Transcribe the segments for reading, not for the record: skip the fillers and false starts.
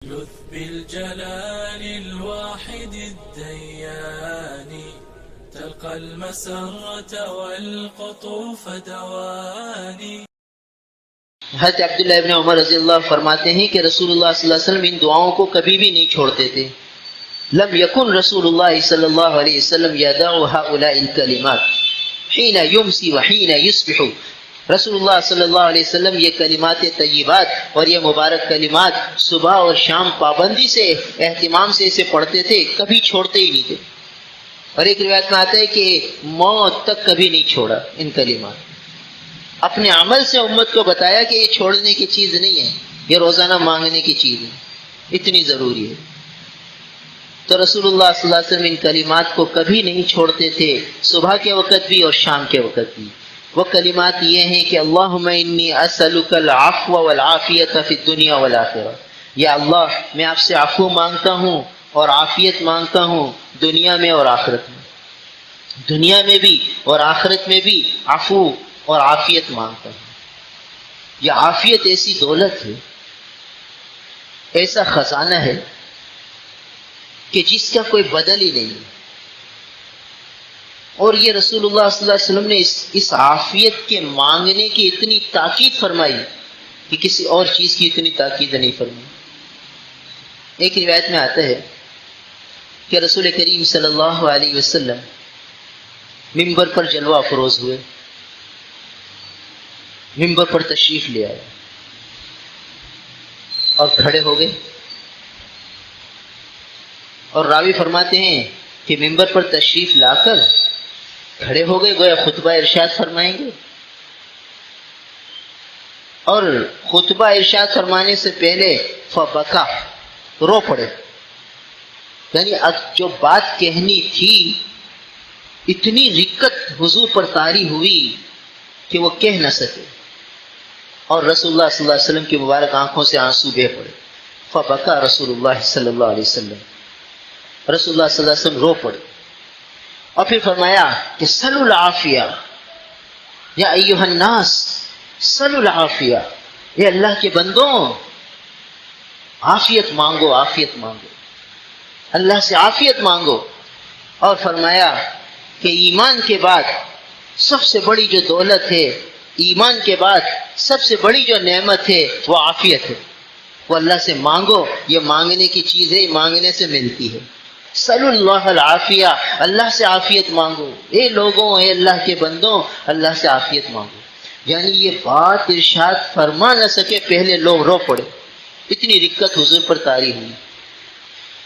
لذ بالجلال الواحد الديان تلقى المسرة والقطوف دواني. حضرت عبداللہ ابن عمر رضی اللہ فرماتے ہیں کہ رسول اللہ صلی اللہ علیہ وسلم ان دعاؤں کو کبھی بھی نہیں چھوڑتے تھے. لم یکن رسول اللہ صلی اللہ علیہ وسلم یدع هؤلاء الکلمات حین یمسی وحین یصبح. رسول اللہ صلی اللہ علیہ وسلم یہ کلمات طیبات اور یہ مبارک کلمات صبح اور شام پابندی سے اہتمام سے اسے پڑھتے تھے، کبھی چھوڑتے ہی نہیں تھے. اور ایک روایت میں آتا ہے کہ موت تک کبھی نہیں چھوڑا ان کلمات. اپنے عمل سے امت کو بتایا کہ یہ چھوڑنے کی چیز نہیں ہے، یہ روزانہ مانگنے کی چیز ہے، اتنی ضروری ہے. تو رسول اللہ صلی اللہ علیہ وسلم ان کلمات کو کبھی نہیں چھوڑتے تھے، صبح کے وقت بھی اور شام کے وقت بھی. وہ کلمات یہ ہیں کہ اللہم انی اسألک العفو والعافیت فی الدنیا والآخرہ. یا اللہ میں آپ سے عفو مانگتا ہوں اور عافیت مانگتا ہوں دنیا میں اور آخرت میں. دنیا میں بھی اور آخرت میں بھی عفو اور عافیت مانگتا ہوں. یہ عافیت ایسی دولت ہے، ایسا خزانہ ہے کہ جس کا کوئی بدل ہی نہیں. اور یہ رسول اللہ صلی اللہ علیہ وسلم نے اس عافیت کے مانگنے کی اتنی تاکید فرمائی کہ کسی اور چیز کی اتنی تاکید نہیں فرمائی. ایک روایت میں آتا ہے کہ رسول کریم صلی اللہ علیہ وسلم ممبر پر جلوہ افروز ہوئے، ممبر پر تشریف لے آئے اور کھڑے ہو گئے. اور راوی فرماتے ہیں کہ ممبر پر تشریف لا کر کھڑے ہو گئے، گویا خطبہ ارشاد فرمائیں گے. اور خطبہ ارشاد فرمانے سے پہلے فبکا، رو پڑے. یعنی اب جو بات کہنی تھی اتنی رقت حضور پر طاری ہوئی کہ وہ کہہ نہ سکے، اور رسول اللہ صلی اللہ علیہ وسلم کی مبارک آنکھوں سے آنسو بہہ پڑے. فبکا رسول اللہ صلی اللہ علیہ وسلم، رسول اللہ صلی اللہ علیہ وسلم رو پڑے. اور پھر فرمایا کہ سلوا العافیہ یا ایھا الناس سلوا العافیہ، اے اللہ کے بندوں عافیت مانگو، عافیت مانگو، اللہ سے عافیت مانگو. اور فرمایا کہ ایمان کے بعد سب سے بڑی جو دولت ہے، ایمان کے بعد سب سے بڑی جو نعمت ہے وہ عافیت ہے. وہ اللہ سے مانگو، یہ مانگنے کی چیز ہے، مانگنے سے ملتی ہے. صلی اللہ العافیہ، اللہ سے عافیت مانگو. اے لوگوں، اے اللہ کے بندوں، اللہ سے عافیت مانگو. یعنی یہ بات ارشاد فرما نہ سکے پہلے لوگ رو پڑے، اتنی رقت حضور پر طاری ہوئی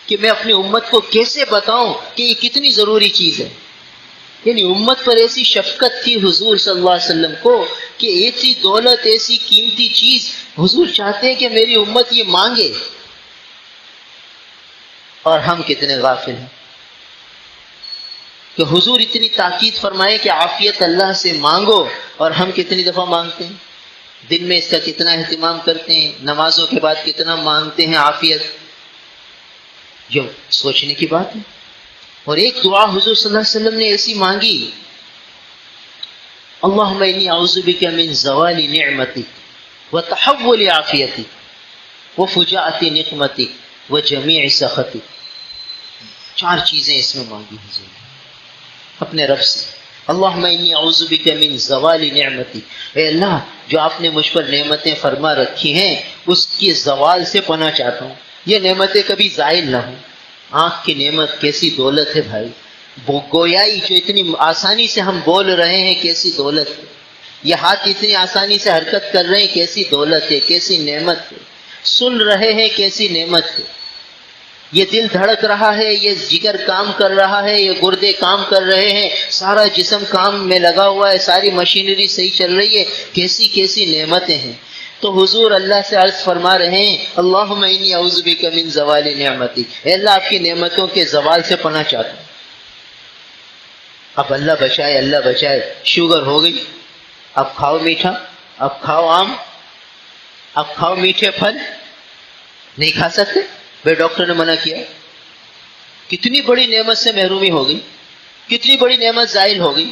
کہ میں اپنی امت کو کیسے بتاؤں کہ یہ کتنی ضروری چیز ہے. یعنی امت پر ایسی شفقت تھی حضور صلی اللہ علیہ وسلم کو کہ ایسی دولت، ایسی قیمتی چیز حضور چاہتے ہیں کہ میری امت یہ مانگے. اور ہم کتنے غافل ہیں کہ حضور اتنی تاکید فرمائے کہ عافیت اللہ سے مانگو، اور ہم کتنی دفعہ مانگتے ہیں. دن میں اس کا کتنا اہتمام کرتے ہیں، نمازوں کے بعد کتنا مانگتے ہیں عافیت، جو سوچنے کی بات ہے. اور ایک دعا حضور صلی اللہ علیہ وسلم نے ایسی مانگی، اللہم انی اعوذ بک من زوال نعمتک وتحول عافیتک وفجاءۃ نقمتک وجمیع سخطک. 4 چیزیں اس میں مانگی حضور اپنے رب سے. اللہم انی اعوذ بک من زوال نعمتک، اے اللہ جو آپ نے مجھ پر نعمتیں فرما رکھی ہیں اس کے زوال سے پناہ چاہتا ہوں، یہ نعمتیں کبھی زائل نہ ہوں. آنکھ کی نعمت کیسی دولت ہے بھائی، گویائی جو اتنی آسانی سے ہم بول رہے ہیں کیسی دولت ہے. یہ ہاتھ اتنی آسانی سے حرکت کر رہے ہیں کیسی دولت ہے، کیسی نعمت ہے. سن رہے ہیں کیسی نعمت ہے. یہ دل دھڑک رہا ہے، یہ جگر کام کر رہا ہے، یہ گردے کام کر رہے ہیں، سارا جسم کام میں لگا ہوا ہے، ساری مشینری صحیح چل رہی ہے، کیسی کیسی نعمتیں ہیں. تو حضور اللہ سے عرض فرما رہے ہیں اللہم انی اعوذ بک من زوال نعمتک، اے اللہ آپ کی نعمتوں کے زوال سے پناہ چاہتا ہوں. اب اللہ بچائے، اللہ بچائے، شوگر ہو گئی، اب کھاؤ میٹھا، اب کھاؤ آم، اب کھاؤ میٹھے پھل، نہیں کھا سکتے بھائی ڈاکٹر نے منع کیا. کتنی بڑی نعمت سے محرومی ہو گئی، کتنی بڑی نعمت زائل ہو گئی.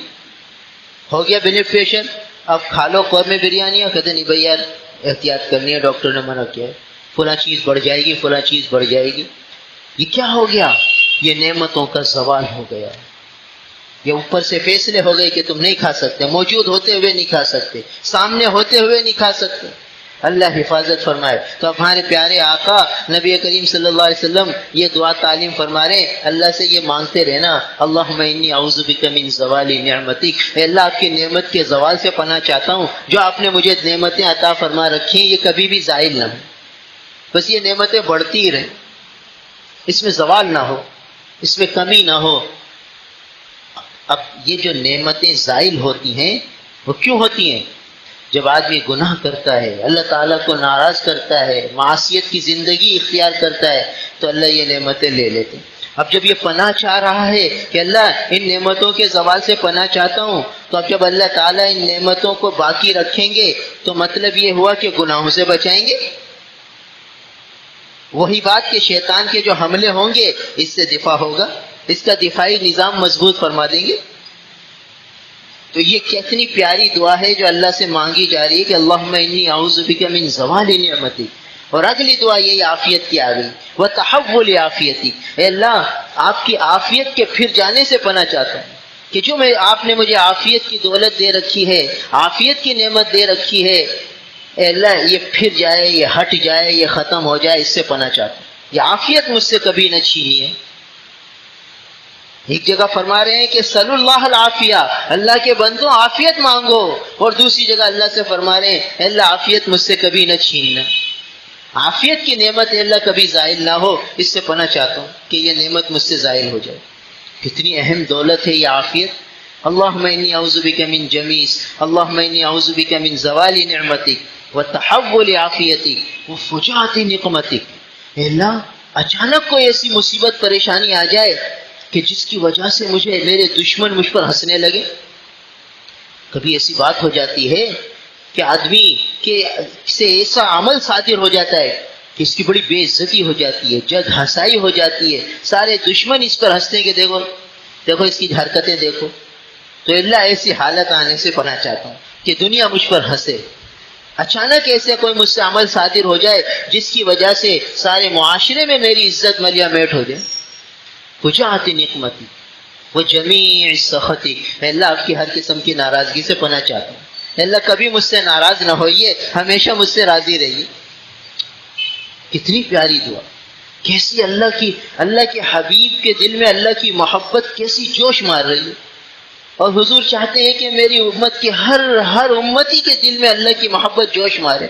ہو گیا بلڈ پریشر، اب کھا لو قورمے بریانی، کہتے نہیں بھائی یار احتیاط کرنی ہے، ڈاکٹر نے منع کیا ہے. فلاں چیز بڑھ جائے گی، فلاں چیز بڑھ جائے گی. یہ کیا ہو گیا؟ یہ نعمتوں کا زوال ہو گیا. یہ اوپر سے فیصلے ہو گئے کہ تم نہیں کھا سکتے، موجود ہوتے ہوئے نہیں کھا سکتے، سامنے ہوتے ہوئے نہیں کھا سکتے. اللہ حفاظت فرمائے. تو اب ہمارے پیارے آقا نبی کریم صلی اللہ علیہ وسلم یہ دعا تعلیم فرما رہے ہیں، اللہ سے یہ مانگتے رہنا، اللہم انی اعوذ بک من زوال نعمتک، اے اللہ آپ کی نعمت کے زوال سے پناہ چاہتا ہوں. جو آپ نے مجھے نعمتیں عطا فرما رکھی ہیں یہ کبھی بھی زائل نہ ہو، بس یہ نعمتیں بڑھتی ہی رہیں، اس میں زوال نہ ہو، اس میں کمی نہ ہو. اب یہ جو نعمتیں زائل ہوتی ہیں وہ کیوں ہوتی ہیں؟ جب آدمی گناہ کرتا ہے، اللہ تعالیٰ کو ناراض کرتا ہے، معصیت کی زندگی اختیار کرتا ہے، تو اللہ یہ نعمتیں لے لیتے ہیں. اب جب یہ پناہ چاہ رہا ہے کہ اللہ ان نعمتوں کے زوال سے پناہ چاہتا ہوں، تو اب جب اللہ تعالیٰ ان نعمتوں کو باقی رکھیں گے تو مطلب یہ ہوا کہ گناہوں سے بچائیں گے. وہی بات کہ شیطان کے جو حملے ہوں گے اس سے دفاع ہوگا، اس کا دفاعی نظام مضبوط فرما دیں گے. تو یہ کتنی پیاری دعا ہے جو اللہ سے مانگی جا رہی ہے کہ اللہم انی اعوذ بک من زوال نعمتی. اور اگلی دعا یہی عافیت کی آ گئی، وتحول عافیتی، اے اللہ آپ کی عافیت کے پھر جانے سے پناہ چاہتا ہوں کہ جو آپ نے مجھے عافیت کی دولت دے رکھی ہے، عافیت کی نعمت دے رکھی ہے، اے اللہ یہ پھر جائے، یہ ہٹ جائے، یہ ختم ہو جائے، اس سے پناہ چاہتا ہوں. یہ عافیت مجھ سے کبھی نہ چھینی ہے. ایک جگہ فرما رہے ہیں کہ صلی اللہ العافیہ، اللہ کے بندوں عافیت مانگو، اور دوسری جگہ اللہ سے فرما رہے ہیں اے اللہ عافیت مجھ سے کبھی نہ چھیننا. عافیت کی نعمت اے اللہ کبھی زائل نہ ہو، اس سے پناہ چاہتا ہوں کہ یہ نعمت مجھ سے زائل ہو جائے. کتنی اہم دولت ہے یہ عافیت. اللہم انی اعوذ بک من جمیس، اللہم انی اعوذ بک من زوال نعمتک وتحول عافیتک وفجاءت نقمتک. اے اللہ اچانک کوئی ایسی مصیبت پریشانی آ جائے کہ جس کی وجہ سے میرے دشمن مجھ پر ہنسنے لگے. کبھی ایسی بات ہو جاتی ہے کہ آدمی سے ایسا عمل صادر ہو جاتا ہے کہ اس کی بڑی بے عزتی ہو جاتی ہے، جگ ہنسائی ہو جاتی ہے، سارے دشمن اس پر ہنستے کہ دیکھو اس کی حرکتیں دیکھو. تو اللہ ایسی حالت آنے سے پناہ چاہتا ہوں کہ دنیا مجھ پر ہنسے. اچانک ایسے کوئی مجھ سے عمل صادر ہو جائے جس کی وجہ سے سارے معاشرے میں میری عزت ملیا میٹ ہو جائے. فجاءت نقمتی وجمیع سخطی، اللہ آپ کی ہر قسم کی ناراضگی سے پناہ چاہتا ہوں. اللہ کبھی مجھ سے ناراض نہ ہوئیے، ہمیشہ مجھ سے راضی رہیے. کتنی پیاری دعا، کیسی اللہ کے حبیب کے دل میں اللہ کی محبت کیسی جوش مار رہی ہے. اور حضور چاہتے ہیں کہ میری امت کے ہر امتی کے دل میں اللہ کی محبت جوش مارے،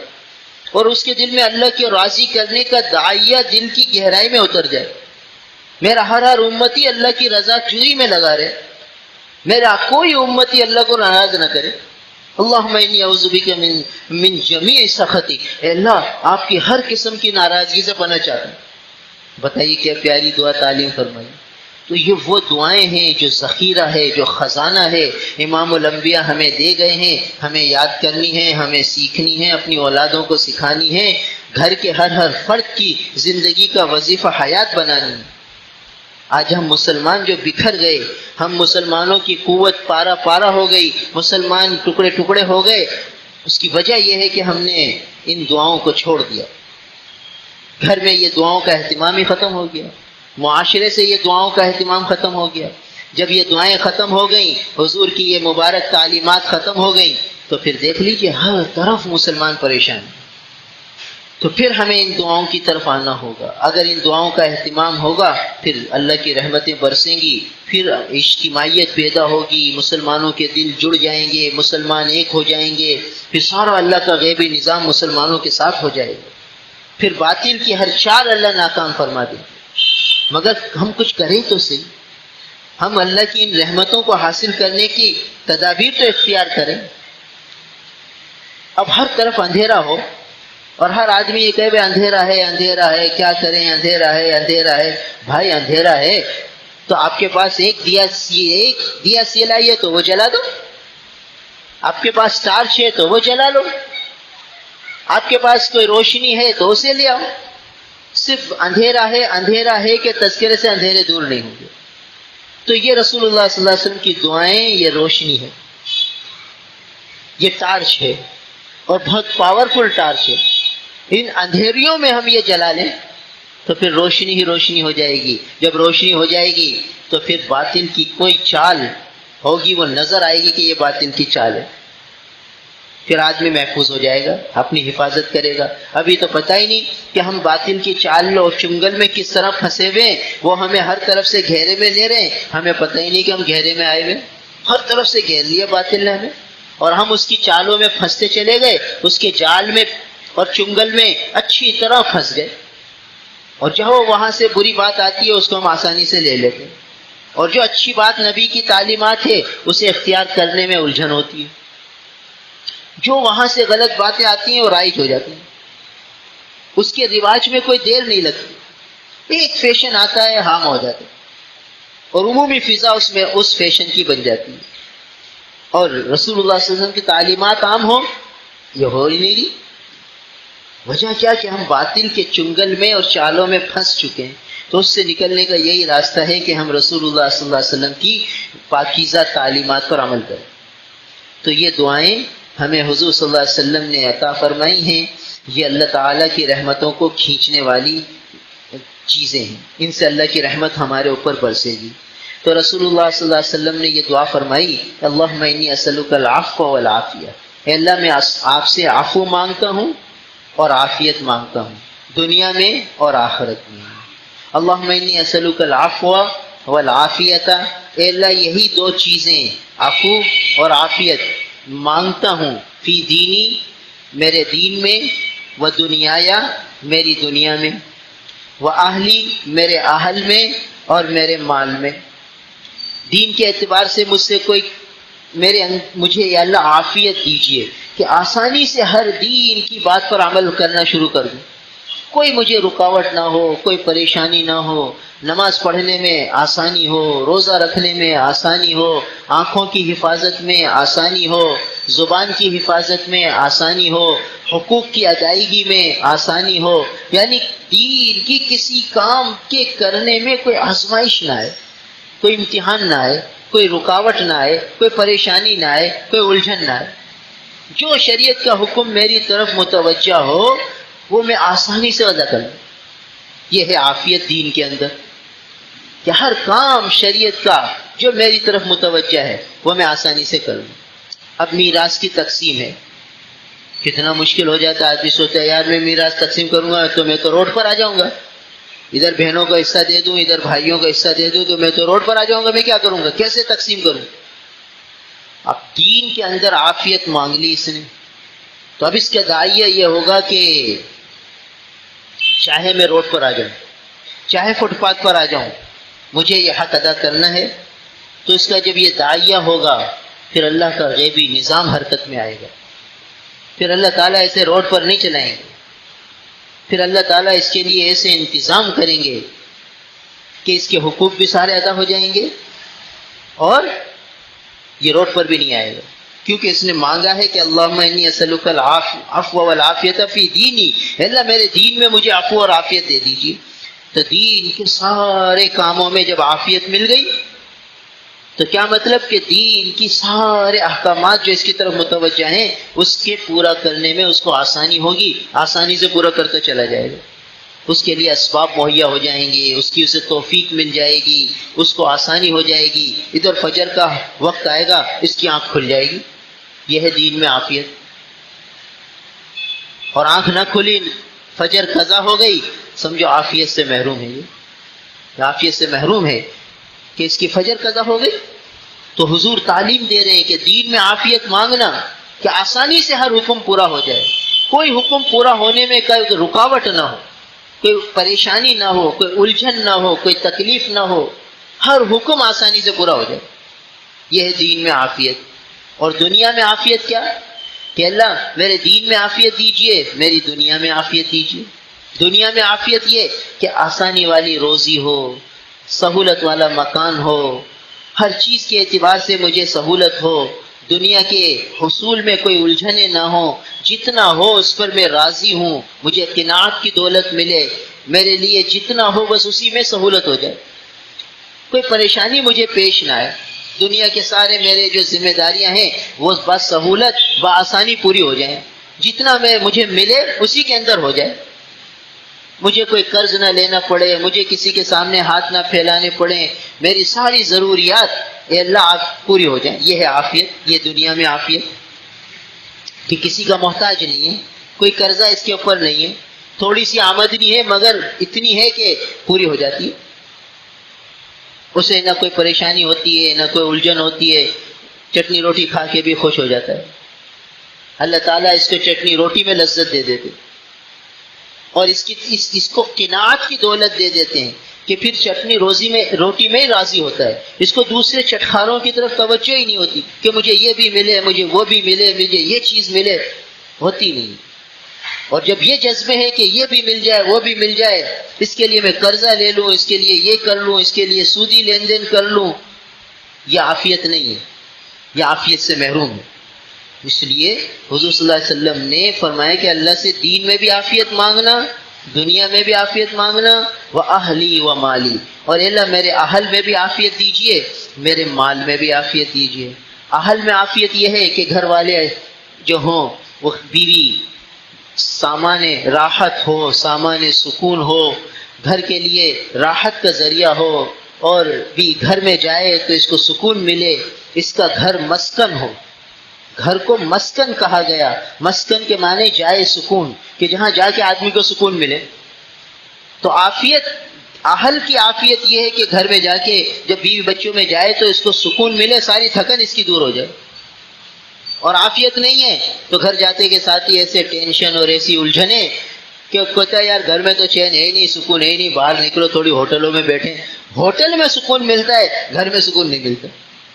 اور اس کے دل میں اللہ کے راضی کرنے کا داعیہ دل کی گہرائی میں اتر جائے. میرا ہر امتی اللہ کی رضا جوئی میں لگا رہے، میرا کوئی امتی اللہ کو ناراض نہ کرے. اللہم انی اعوذ بک من جمیع سخطک، اے اللہ آپ کی ہر قسم کی ناراضگی سے پناہ چاہتا ہوں. بتائیے کیا پیاری دعا تعلیم فرمائی. تو یہ وہ دعائیں ہیں جو ذخیرہ ہے، جو خزانہ ہے امام الانبیاء ہمیں دے گئے ہیں، ہمیں یاد کرنی ہے، ہمیں سیکھنی ہے، اپنی اولادوں کو سکھانی ہے، گھر کے ہر فرد کی زندگی کا وظیفہ حیات بنانی ہے. آج ہم مسلمان جو بکھر گئے، ہم مسلمانوں کی قوت پارا پارا ہو گئی، مسلمان ٹکڑے ٹکڑے ہو گئے، اس کی وجہ یہ ہے کہ ہم نے ان دعاؤں کو چھوڑ دیا. گھر میں یہ دعاؤں کا اہتمام ہی ختم ہو گیا، معاشرے سے یہ دعاؤں کا اہتمام ختم ہو گیا. جب یہ دعائیں ختم ہو گئیں، حضور کی یہ مبارک تعلیمات ختم ہو گئیں، تو پھر دیکھ لیجئے ہر طرف مسلمان پریشان. تو پھر ہمیں ان دعاؤں کی طرف آنا ہوگا. اگر ان دعاؤں کا اہتمام ہوگا پھر اللہ کی رحمتیں برسیں گی، پھر اجتماعیت پیدا ہوگی، مسلمانوں کے دل جڑ جائیں گے، مسلمان ایک ہو جائیں گے، پھر سارا اللہ کا غیبی نظام مسلمانوں کے ساتھ ہو جائے گا. پھر باطل کی ہر چال اللہ ناکام فرما دے. مگر ہم کچھ کریں تو صحیح، ہم اللہ کی ان رحمتوں کو حاصل کرنے کی تدابیر تو اختیار کریں. اب ہر طرف اندھیرا ہو اور ہر آدمی یہ کہے بھائی اندھیرا ہے کیا کریں، اندھیرا ہے. بھائی اندھیرا ہے تو آپ کے پاس ایک دیا سیلائی ہے تو وہ جلا دو، آپ کے پاس ٹارچ ہے تو وہ جلا لو، آپ کے پاس کوئی روشنی ہے تو اسے لے آؤ. صرف اندھیرا ہے کہ تذکرے سے اندھیرے دور نہیں ہوں گے. تو یہ رسول اللہ صلی اللہ علیہ وسلم کی دعائیں یہ روشنی ہے، یہ ٹارچ ہے، اور بہت پاورفل ٹارچ ہے. ان اندھیریوں میں ہم یہ جلا لیں تو پھر روشنی ہی روشنی ہو جائے گی. جب روشنی ہو جائے گی تو پھر باطل کی کوئی چال ہوگی وہ نظر آئے گی کہ یہ باطل کی چال ہے. پھر آدمی محفوظ ہو جائے گا, اپنی حفاظت کرے گا. ابھی تو پتہ ہی نہیں کہ ہم باطل کی چال اور چنگل میں کس طرح پھنسے ہوئے ہیں. وہ ہمیں ہر طرف سے گھیرے میں لے رہے ہیں, ہمیں پتہ ہی نہیں کہ ہم گھیرے میں آئے ہوئے. ہر طرف سے گھیر لیا باطل نے ہمیں, اور ہم اس کی چالوں میں پھنستے چلے گئے, اس کے جال میں اور چنگل میں اچھی طرح پھنس گئے. اور جو وہاں سے بری بات آتی ہے اس کو ہم آسانی سے لے لیتے ہیں, اور جو اچھی بات نبی کی تعلیمات ہے اسے اختیار کرنے میں الجھن ہوتی ہے. جو وہاں سے غلط باتیں آتی ہیں وہ رائج ہو جاتی ہیں, اس کے رواج میں کوئی دیر نہیں لگتی. ایک فیشن آتا ہے عام ہو جاتا ہے, اور عمومی فضا اس میں اس فیشن کی بن جاتی ہے. اور رسول اللہ صلی اللہ علیہ وسلم کی تعلیمات عام ہو, یہ ہو ہی نہیں رہی. وجہ کیا کہ ہم باطل کے چنگل میں اور چالوں میں پھنس چکے ہیں. تو اس سے نکلنے کا یہی راستہ ہے کہ ہم رسول اللہ صلی اللہ علیہ وسلم کی پاکیزہ تعلیمات پر عمل کریں. تو یہ دعائیں ہمیں حضور صلی اللہ علیہ وسلم نے عطا فرمائی ہیں. یہ اللہ تعالیٰ کی رحمتوں کو کھینچنے والی چیزیں ہیں, ان سے اللہ کی رحمت ہمارے اوپر برسے گی. تو رسول اللہ صلی اللہ علیہ وسلم نے یہ دعا فرمائی, اللہم انی اسألک العفو والعافیہ, اے اللہ میں آپ سے عفو مانگتا ہوں اور عافیت مانگتا ہوں دنیا میں اور آخرت میں. اللہم انی اسألک العفو والعافیت, اے اللہ یہی دو چیزیں عفو اور عافیت مانگتا ہوں, فی دینی میرے دین میں, و دنیایا میری دنیا میں, و اہلی میرے اہل میں اور میرے مال میں. دین کے اعتبار سے مجھ سے کوئی مجھے یا اللہ عافیت دیجیے کہ آسانی سے ہر دین کی بات پر عمل کرنا شروع کر دوں, کوئی مجھے رکاوٹ نہ ہو, کوئی پریشانی نہ ہو, نماز پڑھنے میں آسانی ہو, روزہ رکھنے میں آسانی ہو, آنکھوں کی حفاظت میں آسانی ہو, زبان کی حفاظت میں آسانی ہو, حقوق کی ادائیگی میں آسانی ہو. یعنی دین کی کسی کام کے کرنے میں کوئی آزمائش نہ آئے, کوئی امتحان نہ آئے, کوئی رکاوٹ نہ آئے, کوئی پریشانی نہ آئے, کوئی الجھن نہ آئے. جو شریعت کا حکم میری طرف متوجہ ہو وہ میں آسانی سے ادا کروں. یہ ہے عافیت دین کے اندر, کہ ہر کام شریعت کا جو میری طرف متوجہ ہے وہ میں آسانی سے کروں. اب میراث کی تقسیم ہے, کتنا مشکل ہو جاتا ہے. آدمی سوچتا ہے یار میں میراث تقسیم کروں گا تو میں تو روڈ پر آ جاؤں گا, ادھر بہنوں کا حصہ دے دوں, ادھر بھائیوں کا حصہ دے دوں, تو میں تو روڈ پر آ جاؤں گا. میں کیا کروں گا, کیسے تقسیم کروں؟ اب دین کے اندر عافیت مانگ لی اس نے, تو اب اس کا داعیہ یہ ہوگا کہ چاہے میں روڈ پر آ جاؤں, چاہے فٹ پاتھ پر آ جاؤں, مجھے یہ حق ادا کرنا ہے. تو اس کا جب یہ داعیہ ہوگا پھر اللہ کا غیبی نظام حرکت میں آئے گا. پھر اللہ تعالیٰ ایسے روڈ پر نہیں چلائیں گے, پھر اللہ تعالیٰ اس کے لیے ایسے انتظام کریں گے کہ اس کے حقوق بھی سارے ادا ہو جائیں گے اور یہ روڈ پر بھی نہیں آئے گا, کیونکہ اس نے مانگا ہے کہ اللہم انی اسألک العفو والعافیت فی دینی, اللہ میرے دین میں مجھے عفو اور عافیت دے دیجیے. تو دین کے سارے کاموں میں جب عافیت مل گئی تو کیا مطلب کہ دین کی سارے احکامات جو اس کی طرف متوجہ ہیں اس کے پورا کرنے میں اس کو آسانی ہوگی, آسانی سے پورا کرتا چلا جائے گا. اس کے لیے اسباب مہیا ہو جائیں گے, اس کی اسے توفیق مل جائے گی, اس کو آسانی ہو جائے گی. ادھر فجر کا وقت آئے گا اس کی آنکھ کھل جائے گی. یہ ہے دین میں عافیت. اور آنکھ نہ کھلی, فجر قضا ہو گئی, سمجھو عافیت سے محروم ہے. یہ عافیت سے محروم ہے کہ اس کی فجر قضا ہو گئی. تو حضور تعلیم دے رہے ہیں کہ دین میں عافیت مانگنا کہ آسانی سے ہر حکم پورا ہو جائے, کوئی حکم پورا ہونے میں کوئی رکاوٹ نہ ہو, کوئی پریشانی نہ ہو, کوئی الجھن نہ ہو, کوئی تکلیف نہ ہو, ہر حکم آسانی سے پورا ہو جائے. یہ ہے دین میں عافیت. اور دنیا میں عافیت کیا کہ اللہ میرے دین میں عافیت دیجئے, میری دنیا میں عافیت دیجئے. دنیا میں عافیت یہ کہ آسانی والی روزی ہو, سہولت والا مکان ہو, ہر چیز کے اعتبار سے مجھے سہولت ہو, دنیا کے حصول میں کوئی الجھنیں نہ ہوں, جتنا ہو اس پر میں راضی ہوں, مجھے قناعت کی دولت ملے, میرے لیے جتنا ہو بس اسی میں سہولت ہو جائے, کوئی پریشانی مجھے پیش نہ آئے. دنیا کے سارے میرے جو ذمہ داریاں ہیں وہ بس سہولت بآسانی پوری ہو جائیں. جتنا مجھے ملے اسی کے اندر ہو جائے، مجھے کوئی قرض نہ لینا پڑے، مجھے کسی کے سامنے ہاتھ نہ پھیلانے پڑے، میری ساری ضروریات اے اللہ آپ پوری ہو جائیں. یہ ہے عافیت، یہ دنیا میں عافیت کہ کسی کا محتاج نہیں ہے، کوئی قرضہ اس کے اوپر نہیں ہے، تھوڑی سی آمدنی ہے مگر اتنی ہے کہ پوری ہو جاتی ہے، اسے نہ کوئی پریشانی ہوتی ہے نہ کوئی الجھن ہوتی ہے، چٹنی روٹی کھا کے بھی خوش ہو جاتا ہے. اللہ تعالیٰ اس کو چٹنی روٹی میں لذت دے دیتے اور اس کو قناعت کی دولت دے دیتے ہیں کہ پھر چٹنی روٹی میں ہی راضی ہوتا ہے، اس کو دوسرے چٹخاروں کی طرف توجہ ہی نہیں ہوتی کہ مجھے یہ بھی ملے، مجھے وہ بھی ملے، مجھے یہ چیز ملے، ہوتی نہیں. اور جب یہ جذبے ہیں کہ یہ بھی مل جائے وہ بھی مل جائے، اس کے لیے میں قرضہ لے لوں، اس کے لیے یہ کر لوں، اس کے لیے سودی لین دین کر لوں، یہ عافیت نہیں ہے، یہ عافیت سے محروم ہے. اس لیے حضور صلی اللہ علیہ وسلم نے فرمایا کہ اللہ سے دین میں بھی عافیت مانگنا، دنیا میں بھی عافیت مانگنا، وَأَهْلِي وَمَالِي، اور اللہ میرے اہل میں بھی عافیت دیجئے، میرے مال میں بھی عافیت دیجئے. اہل میں عافیت یہ ہے کہ گھر والے جو ہوں وہ بیوی سامان راحت ہو، سامان سکون ہو، گھر کے لیے راحت کا ذریعہ ہو، اور بھی گھر میں جائے تو اس کو سکون ملے، اس کا گھر مسکن ہو. گھر کو مسکن کہا گیا، مسکن کے معنی جائے سکون، کہ جہاں جا کے آدمی کو سکون ملے. تو عافیت، اہل کی عافیت یہ ہے کہ گھر میں جا کے جب بیوی بچوں میں جائے تو اس کو سکون ملے، ساری تھکن اس کی دور ہو جائے. اور عافیت نہیں ہے تو گھر جاتے کے ساتھ ہی ایسے ٹینشن اور ایسی الجھنیں کہ کہتا ہے یار گھر میں تو چین ہے ہی نہیں، سکون ہے ہی نہیں، باہر نکلو تھوڑی ہوٹلوں میں بیٹھیں. ہوٹل میں سکون ملتا ہے، گھر میں سکون نہیں ملتا.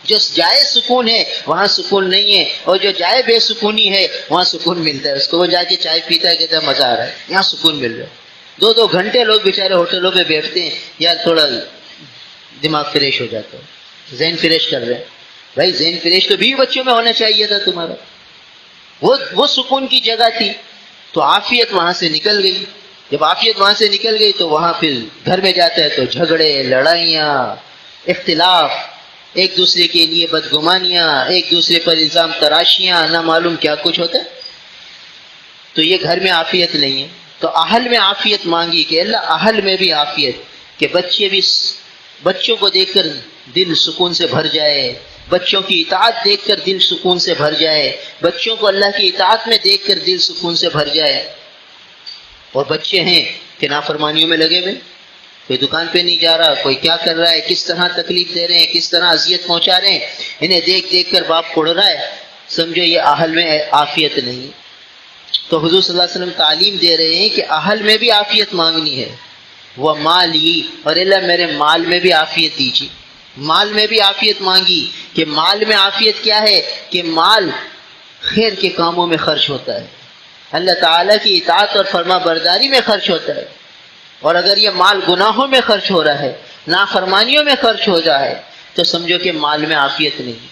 جو جائے سکون ہے وہاں سکون نہیں ہے، اور جو جائے بے سکونی ہے وہاں سکون ملتا ہے. اس کو وہ جا کے چائے پیتا ہے، کہتا ہے مزہ آ رہا ہے، یہاں سکون مل رہا ہے. 2 گھنٹے لوگ بیچارے ہوٹلوں پہ بیٹھتے ہیں، یار تھوڑا دماغ فریش ہو جاتا ہے، ذہن فریش کر رہے ہیں. بھائی ذہن فریش تو بیوی بچوں میں ہونا چاہیے تھا تمہارا، وہ سکون کی جگہ تھی. تو عافیت وہاں سے نکل گئی. جب عافیت وہاں سے نکل گئی تو وہاں پھر گھر میں جاتا ہے تو جھگڑے، لڑائیاں، اختلاف، ایک دوسرے کے لیے بدگمانیاں، ایک دوسرے پر الزام تراشیاں، نہ معلوم کیا کچھ ہوتا ہے. تو یہ گھر میں عافیت نہیں ہے. تو اہل میں عافیت مانگی کہ اللہ اہل میں بھی عافیت، کہ بچوں کو دیکھ کر دل سکون سے بھر جائے، بچوں کی اطاعت دیکھ کر دل سکون سے بھر جائے، بچوں کو اللہ کی اطاعت میں دیکھ کر دل سکون سے بھر جائے. اور بچے ہیں کہ نافرمانیوں میں لگے ہوئے، کوئی دکان پہ نہیں جا رہا، کوئی کیا کر رہا ہے، کس طرح تکلیف دے رہے ہیں، کس طرح اذیت پہنچا رہے ہیں، انہیں دیکھ دیکھ کر باپ کڑ رہا ہے، سمجھو یہ اہل میں عافیت نہیں. تو حضور صلی اللہ علیہ وسلم تعلیم دے رہے ہیں کہ اہل میں بھی عافیت مانگنی ہے. وہ مالی، اور اللہ میرے مال میں بھی عافیت دیجیے. مال میں بھی عافیت مانگی کہ مال میں عافیت کیا ہے، کہ مال خیر کے کاموں میں خرچ ہوتا ہے، اللہ تعالیٰ کی اطاعت اور فرما برداری میں خرچ ہوتا ہے. اور اگر یہ مال گناہوں میں خرچ ہو رہا ہے، نافرمانیوں میں خرچ ہو رہا ہے، تو سمجھو کہ مال میں عافیت نہیں.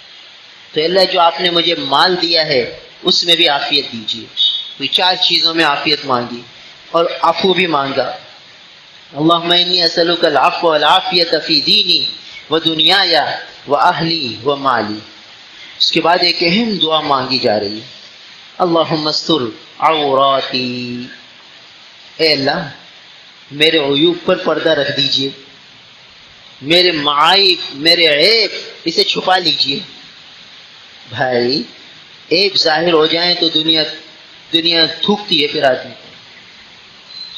تو اللہ جو آپ نے مجھے مال دیا ہے اس میں بھی عافیت دیجیے. تو 4 چیزوں میں عافیت مانگی اور عفو بھی مانگا. اللہم انی اسألک العفو والعافیت فی دینی و دنیایا و اہلی و مالی. اس کے بعد ایک اہم دعا مانگی جا رہی ہے، اللہم استر عوراتی، اے اللہ میرے عیوب پر پردہ رکھ دیجئے، میرے معائب، میرے عیب اسے چھپا لیجئے. بھائی عیب ظاہر ہو جائیں تو دنیا تھوکتی ہے، پھر آدمی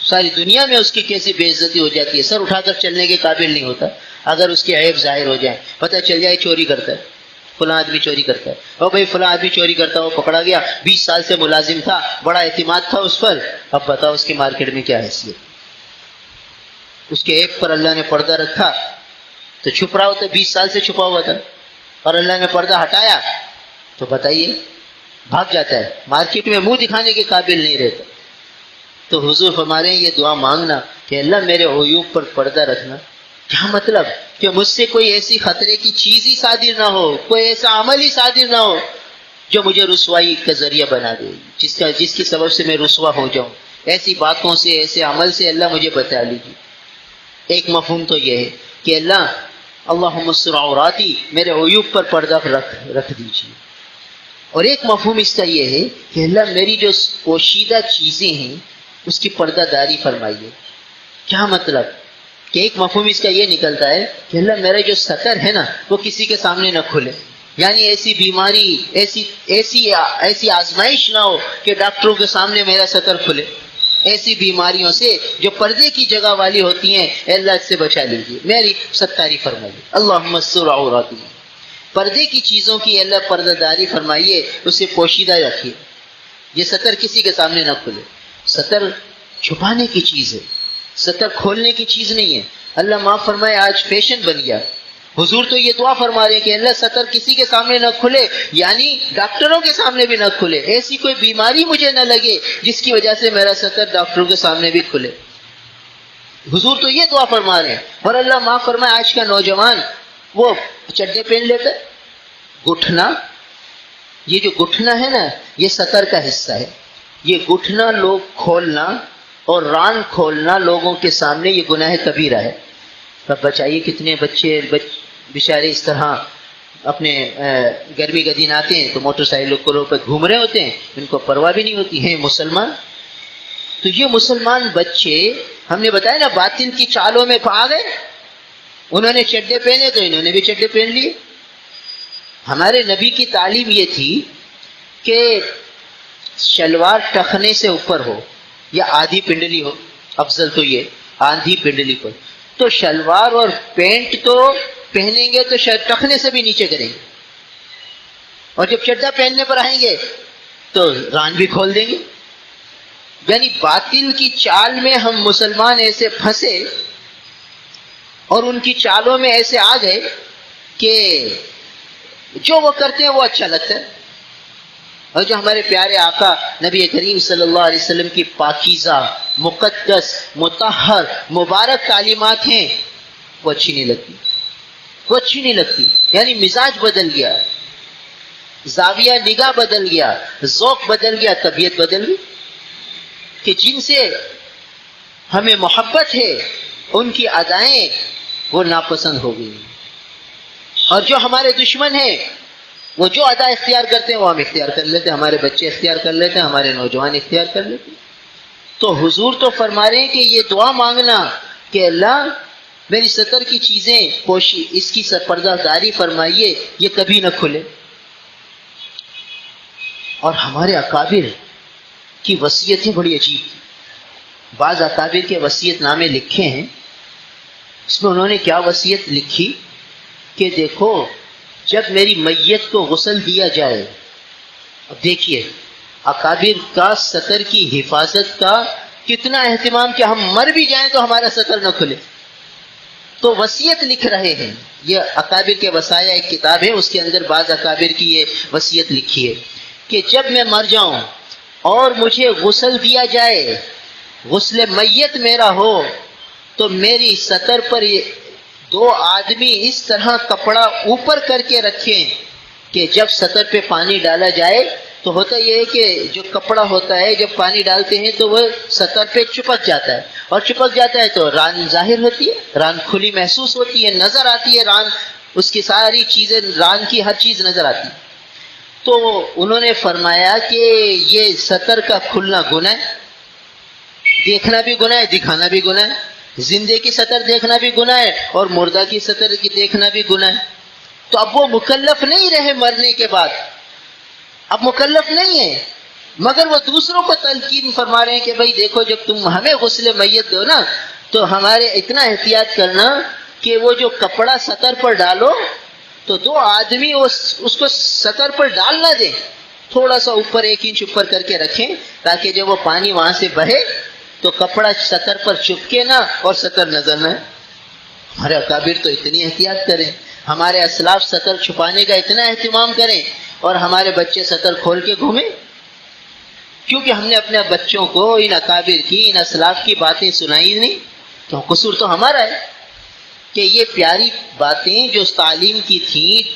ساری دنیا میں اس کی کیسی بے عزتی ہو جاتی ہے، سر اٹھا کر چلنے کے قابل نہیں ہوتا اگر اس کے عیب ظاہر ہو جائیں. پتہ چل جائے چوری کرتا ہے، فلاں آدمی چوری کرتا ہے، اور بھائی فلاں آدمی چوری کرتا ہے، وہ پکڑا گیا، 20 سال سے ملازم تھا، بڑا اعتماد تھا اس پر، اب بتاؤ اس کی مارکیٹ میں کیا حیثیت. اس کے عیب پر اللہ نے پردہ رکھا تو چھپ رہا ہوتا، 20 سال سے چھپا ہوا تھا، اور اللہ نے پردہ ہٹایا تو بتائیے بھاگ جاتا ہے، مارکیٹ میں منہ دکھانے کے قابل نہیں رہتا. تو حضور فرما رہے ہیں یہ دعا مانگنا کہ اللہ میرے عیوب پر پردہ رکھنا. کیا مطلب؟ کہ مجھ سے کوئی ایسی خطرے کی چیز ہی صادر نہ ہو، کوئی ایسا عمل ہی صادر نہ ہو جو مجھے رسوائی کا ذریعہ بنا دے، جس کی سبب سے میں رسوا ہو جاؤں. ایسی باتوں سے، ایسے عمل سے اللہ مجھے بچا لیجیے. ایک مفہوم تو یہ ہے کہ اللہم استر عوراتی، میرے عیوب پر پردہ رکھ دیجیے. اور ایک مفہوم اس کا یہ ہے کہ اللہ میری جو پوشیدہ چیزیں ہیں اس کی پردہ داری فرمائیے. کیا مطلب کہ ایک مفہوم اس کا یہ نکلتا ہے کہ اللہ میرا جو ستر ہے نا وہ کسی کے سامنے نہ کھلے. یعنی ایسی بیماری، ایسی آزمائش نہ ہو کہ ڈاکٹروں کے سامنے میرا ستر کھلے. ایسی بیماریوں سے جو پردے کی جگہ والی ہوتی ہیں اے اللہ اس سے بچا لیجیے، میری ستاری فرمائیے. اللہم استر عوراتنا، پردے کی چیزوں کی اللہ پردہ داری فرمائیے، اسے پوشیدہ رکھیے. یہ ستر کسی کے سامنے نہ کھلے. ستر چھپانے کی چیز ہے، ستر کھولنے کی چیز نہیں ہے. اللہ معاف فرمائے آج فیشن بن گیا. حضور تو یہ دعا فرما رہے ہیں کہ اللہ ستر کسی کے سامنے نہ کھلے، یعنی ڈاکٹروں کے سامنے بھی نہ کھلے. ایسی کوئی بیماری مجھے نہ لگے جس کی وجہ سے میرا ستر ڈاکٹروں کے سامنے بھی کھلے. حضور تو یہ دعا فرما رہے ہیں. اور اللہ معاف فرمائے آج کا نوجوان وہ چڈے پہن لیتا ہے. گھٹنا، یہ جو گھٹنا ہے نا یہ ستر کا حصہ ہے. یہ گھٹنا لوگ کھولنا اور ران کھولنا لوگوں کے سامنے یہ گناہ کبیرہ ہے. اب بچائیے کتنے بچے بیچارے اس طرح اپنے گرمی کا دن آتے ہیں تو موٹر سائیکلوں پہ گھوم رہے ہوتے ہیں، ان کو پرواہ بھی نہیں ہوتی ہے مسلمان. تو یہ مسلمان بچے ہم نے بتایا نا باطل کی چالوں میں آ گئے. انہوں نے چڈے پہنے تو انہوں نے بھی چڈے پہن لیے. ہمارے نبی کی تعلیم یہ تھی کہ شلوار ٹخنے سے اوپر ہو یا آدھی پنڈلی ہو، افضل تو یہ آدھی پنڈلی پر. تو شلوار اور پینٹ تو پہنیں گے تو ٹخنے سے بھی نیچے کریں گے، اور جب چڈا پہننے پر آئیں گے تو ران بھی کھول دیں گے. یعنی باطل کی چال میں ہم مسلمان ایسے پھنسے اور ان کی چالوں میں ایسے آ گئے کہ جو وہ کرتے ہیں وہ اچھا لگتا ہے. اور جو ہمارے پیارے آقا نبی کریم صلی اللہ علیہ وسلم کی پاکیزہ، مقدس، مطہر، مبارک تعلیمات ہیں وہ اچھی نہیں لگتی. وہ اچھی نہیں لگتی. یعنی مزاج بدل گیا، زاویہ نگاہ بدل گیا، ذوق بدل گیا، طبیعت بدل گئی. کہ جن سے ہمیں محبت ہے ان کی ادائیں وہ ناپسند ہو گئی، اور جو ہمارے دشمن ہیں وہ جو ادا اختیار کرتے ہیں وہ ہم اختیار کر لیتے ہیں، ہمارے بچے اختیار کر لیتے ہیں، ہمارے نوجوان اختیار کر لیتے ہیں. تو حضور تو فرما رہے ہیں کہ یہ دعا مانگنا کہ اللہ میری ستر کی چیزیں پوشی، اس کی پردہ داری فرمائیے، یہ کبھی نہ کھلے. اور ہمارے اکابر کی وصیتیں بڑی عجیب تھیں. بعض اکابر کے وصیت نامے لکھے ہیں، اس میں انہوں نے کیا وصیت لکھی کہ دیکھو جب میری میت کو غسل دیا جائے، اب دیکھیے اکابر کا ستر کی حفاظت کا کتنا اہتمام کہ ہم مر بھی جائیں تو ہمارا ستر نہ کھلے. تو وصیت لکھ رہے ہیں. یہ اکابر کے وصایا ایک کتاب ہے، اس کے اندر بعض اکابر کی یہ وصیت لکھی ہے کہ جب میں مر جاؤں اور مجھے غسل دیا جائے، غسل میت میرا ہو، تو میری ستر پر دو آدمی اس طرح کپڑا اوپر کر کے رکھیں کہ جب ستر پہ پانی ڈالا جائے تو ہوتا یہ ہے کہ جو کپڑا ہوتا ہے جب پانی ڈالتے ہیں تو وہ ستر پہ چپک جاتا ہے، اور چپک جاتا ہے تو ران ظاہر ہوتی ہے، ران کھلی محسوس ہوتی ہے، نظر آتی ہے ران، اس کی ساری چیزیں، ران کی ہر چیز نظر آتی ہے. تو انہوں نے فرمایا کہ یہ ستر کا کھلنا گناہ ہے، دیکھنا بھی گناہ ہے، دکھانا بھی گناہ ہے. زندے کی سطر دیکھنا بھی گناہ ہے اور مردہ کی سطر کی دیکھنا بھی گناہ ہے. تو اب وہ مکلف نہیں رہے مرنے کے بعد، اب مکلف نہیں ہے، مگر وہ دوسروں کو تلقین فرما رہے ہیں کہ بھائی دیکھو جب تم ہمیں غسل میت دو نا تو ہمارے اتنا احتیاط کرنا کہ وہ جو کپڑا سطر پر ڈالو تو دو آدمی اس کو سطر پر ڈال نہ دیں، تھوڑا سا اوپر 1 انچ اوپر کر کے رکھیں تاکہ جب وہ پانی وہاں سے بہے تو کپڑا سطر پر چپکے نہ اور سطر نظر نہ. ہمارے اکابر تو اتنی احتیاط کریں، ہمارے اسلاف سطر چھپانے کا اتنا اہتمام کریں اور ہمارے بچے سطر کھول کے گھومیں، کیونکہ ہم نے اپنے بچوں کو ان اکابر کی، ان اسلاف کی باتیں سنائی نہیں. تو قصور تو ہمارا ہے کہ یہ پیاری باتیں جو تعلیم کی تھیں،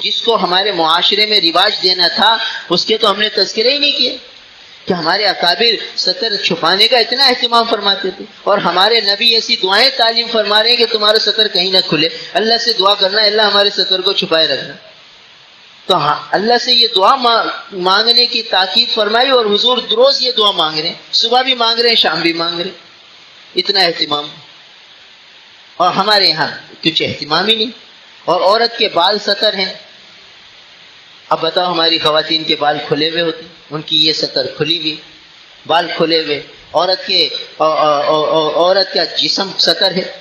جس کو ہمارے معاشرے میں رواج دینا تھا، اس کے تو ہم نے تذکرے ہی نہیں کیے کہ ہمارے اکابر سطر چھپانے کا اتنا اہتمام فرماتے تھے. اور ہمارے نبی ایسی دعائیں تعلیم فرما رہے ہیں کہ تمہارا سطر کہیں نہ کھلے. اللہ سے دعا کرنا اللہ ہمارے سطر کو چھپائے رکھنا. تو ہاں اللہ سے یہ دعا مانگنے کی تاکید فرمائی، اور حضور روز یہ دعا مانگ رہے ہیں، صبح بھی مانگ رہے ہیں، شام بھی مانگ رہے ہیں، اتنا اہتمام۔ اور ہمارے یہاں کچھ اہتمام ہی نہیں، اور عورت کے بال سطر ہیں۔ اب بتاؤ، ہماری خواتین کے بال کھلے ہوئے ہوتے، ان کی یہ سطر کھلی ہوئی، بال کھلے ہوئے، عورت کا جسم سطر ہے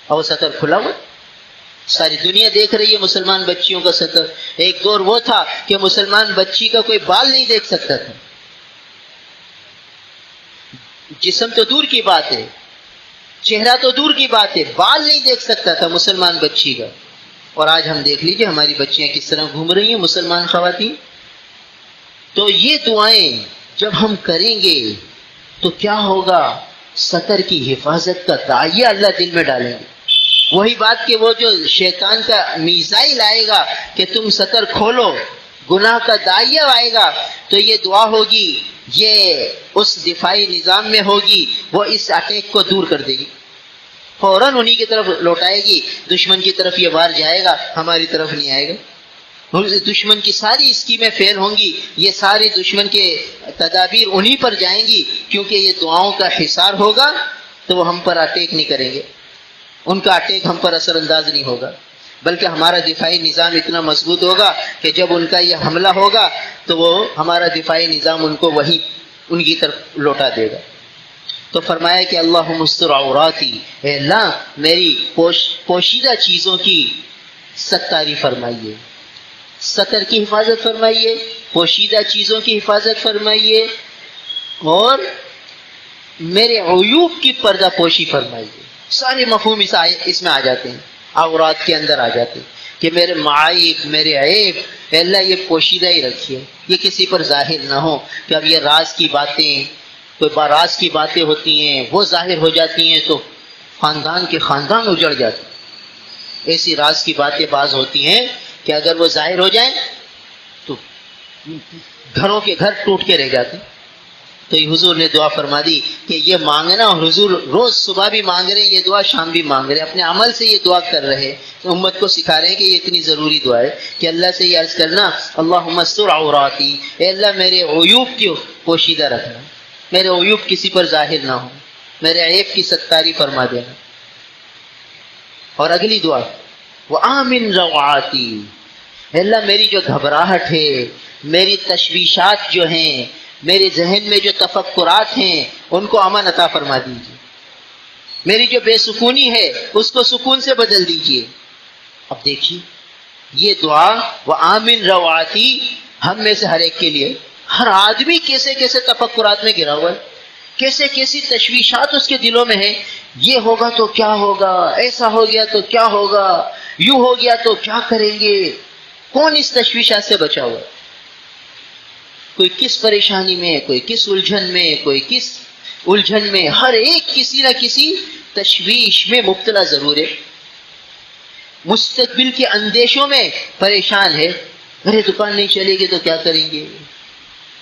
اور وہ سطر کھلا ہوا، ساری دنیا دیکھ رہی ہے مسلمان بچیوں کا سطر۔ ایک دور وہ تھا کہ مسلمان بچی کا کوئی بال نہیں دیکھ سکتا تھا، جسم تو دور کی بات ہے، چہرہ تو دور کی بات ہے، بال نہیں دیکھ سکتا تھا مسلمان بچی کا۔ اور آج ہم دیکھ لیجئے ہماری بچیاں کس طرح گھوم رہی ہیں مسلمان خواتین۔ تو یہ دعائیں جب ہم کریں گے تو کیا ہوگا؟ سطر کی حفاظت کا داعیہ اللہ دل میں ڈالیں گے۔ وہی بات کہ وہ جو شیطان کا میزائل آئے گا کہ تم سطر کھولو، گناہ کا داعیہ آئے گا، تو یہ دعا ہوگی، یہ اس دفاعی نظام میں ہوگی، وہ اس اٹیک کو دور کر دے گی، فوراً انہی کی طرف لوٹائے گی۔ دشمن کی طرف یہ وار جائے گا، ہماری طرف نہیں آئے گا۔ دشمن کی ساری اسکیمیں فیل ہوں گی، یہ ساری دشمن کے تدابیر انہی پر جائیں گی، کیونکہ یہ دعاؤں کا حصار ہوگا تو وہ ہم پر اٹیک نہیں کریں گے، ان کا اٹیک ہم پر اثر انداز نہیں ہوگا، بلکہ ہمارا دفاعی نظام اتنا مضبوط ہوگا کہ جب ان کا یہ حملہ ہوگا تو وہ ہمارا دفاعی نظام ان کو وہی ان کی طرف لوٹا دے گا۔ تو فرمایا کہ اللہم استر عوراتی، اے اللہ میری پوشیدہ چیزوں کی ستاری فرمائیے، سطر کی حفاظت فرمائیے، پوشیدہ چیزوں کی حفاظت فرمائیے، اور میرے عیوب کی پردہ پوشی فرمائیے۔ سارے مفہوم اس میں آ جاتے ہیں، عورات کے اندر آ جاتے ہیں کہ میرے معائب، میرے عیب، اے اللہ یہ پوشیدہ ہی رکھیے، یہ کسی پر ظاہر نہ ہو کہ اب یہ راز کی باتیں، کوئی راز کی باتیں ہوتی ہیں وہ ظاہر ہو جاتی ہیں تو خاندان کے خاندان اجڑ جاتے ہیں۔ ایسی راز کی باتیں بعض ہوتی ہیں کہ اگر وہ ظاہر ہو جائیں تو گھروں کے گھر ٹوٹ کے رہ جاتے ہیں۔ تو یہ حضور نے دعا فرما دی کہ یہ مانگنا، اور حضور روز صبح بھی مانگ رہے ہیں یہ دعا، شام بھی مانگ رہے ہیں، اپنے عمل سے یہ دعا کر رہے ہیں، امت کو سکھا رہے ہیں کہ یہ اتنی ضروری دعا ہے کہ اللہ سے یہ عرض کرنا اللہم استر عوراتی، اے اللہ میرے عیوب کی پوشیدہ رکھنا، میرے عیوب کسی پر ظاہر نہ ہو، میرے عیب کی ستاری فرما دینا۔ اور اگلی دعا وآمن روعاتی، اے اللہ میری جو گھبراہٹ ہے، میری تشویشات جو ہیں، میرے ذہن میں جو تفکرات ہیں ان کو امن عطا فرما دیجیے، میری جو بے سکونی ہے اس کو سکون سے بدل دیجیے۔ اب دیکھیے یہ دعا وآمن روعاتی ہم میں سے ہر ایک کے لیے، ہر آدمی کیسے کیسے تفکرات میں گرا ہوا ہے، کیسے کیسی تشویشات اس کے دلوں میں ہیں، یہ ہوگا تو کیا ہوگا، ایسا ہو گیا تو کیا ہوگا، یوں ہو گیا تو کیا کریں گے۔ کون اس تشویشات سے بچا ہوا ہے؟ کوئی کس پریشانی میں، کوئی کس الجھن میں، کوئی کس الجھن میں، ہر ایک کسی نہ کسی تشویش میں مبتلا ضرور ہے، مستقبل کے اندیشوں میں پریشان ہے، ارے دکان نہیں چلے گی تو کیا کریں گے،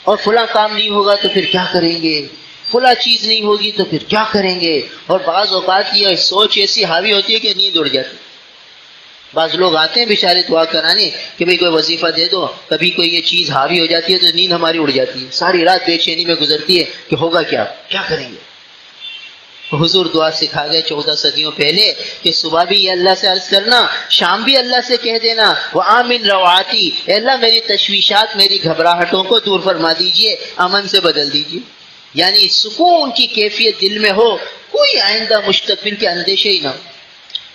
اور فلاں کام نہیں ہوگا تو پھر کیا کریں گے، فلاں چیز نہیں ہوگی تو پھر کیا کریں گے۔ اور بعض اوقات یہ سوچ ایسی حاوی ہوتی ہے کہ نیند اڑ جاتی۔ بعض لوگ آتے ہیں بیچارے دعا کرانے کہ بھئی کوئی وظیفہ دے دو، کبھی کوئی یہ چیز حاوی ہو جاتی ہے تو نیند ہماری اڑ جاتی ہے، ساری رات بے چینی میں گزرتی ہے کہ ہوگا کیا کریں گے۔ حضور دعا سکھا گئے 14 صدیوں پہلے کہ صبح بھی یہ اللہ سے عرض کرنا، شام بھی اللہ سے کہہ دینا وآمن روعاتی، اے اللہ میری تشویشات، میری گھبراہٹوں کو دور فرما دیجئے، امن سے بدل دیجئے، یعنی سکون کی کیفیت دل میں ہو، کوئی آئندہ مستقبل کے اندیشے ہی نہ ہو۔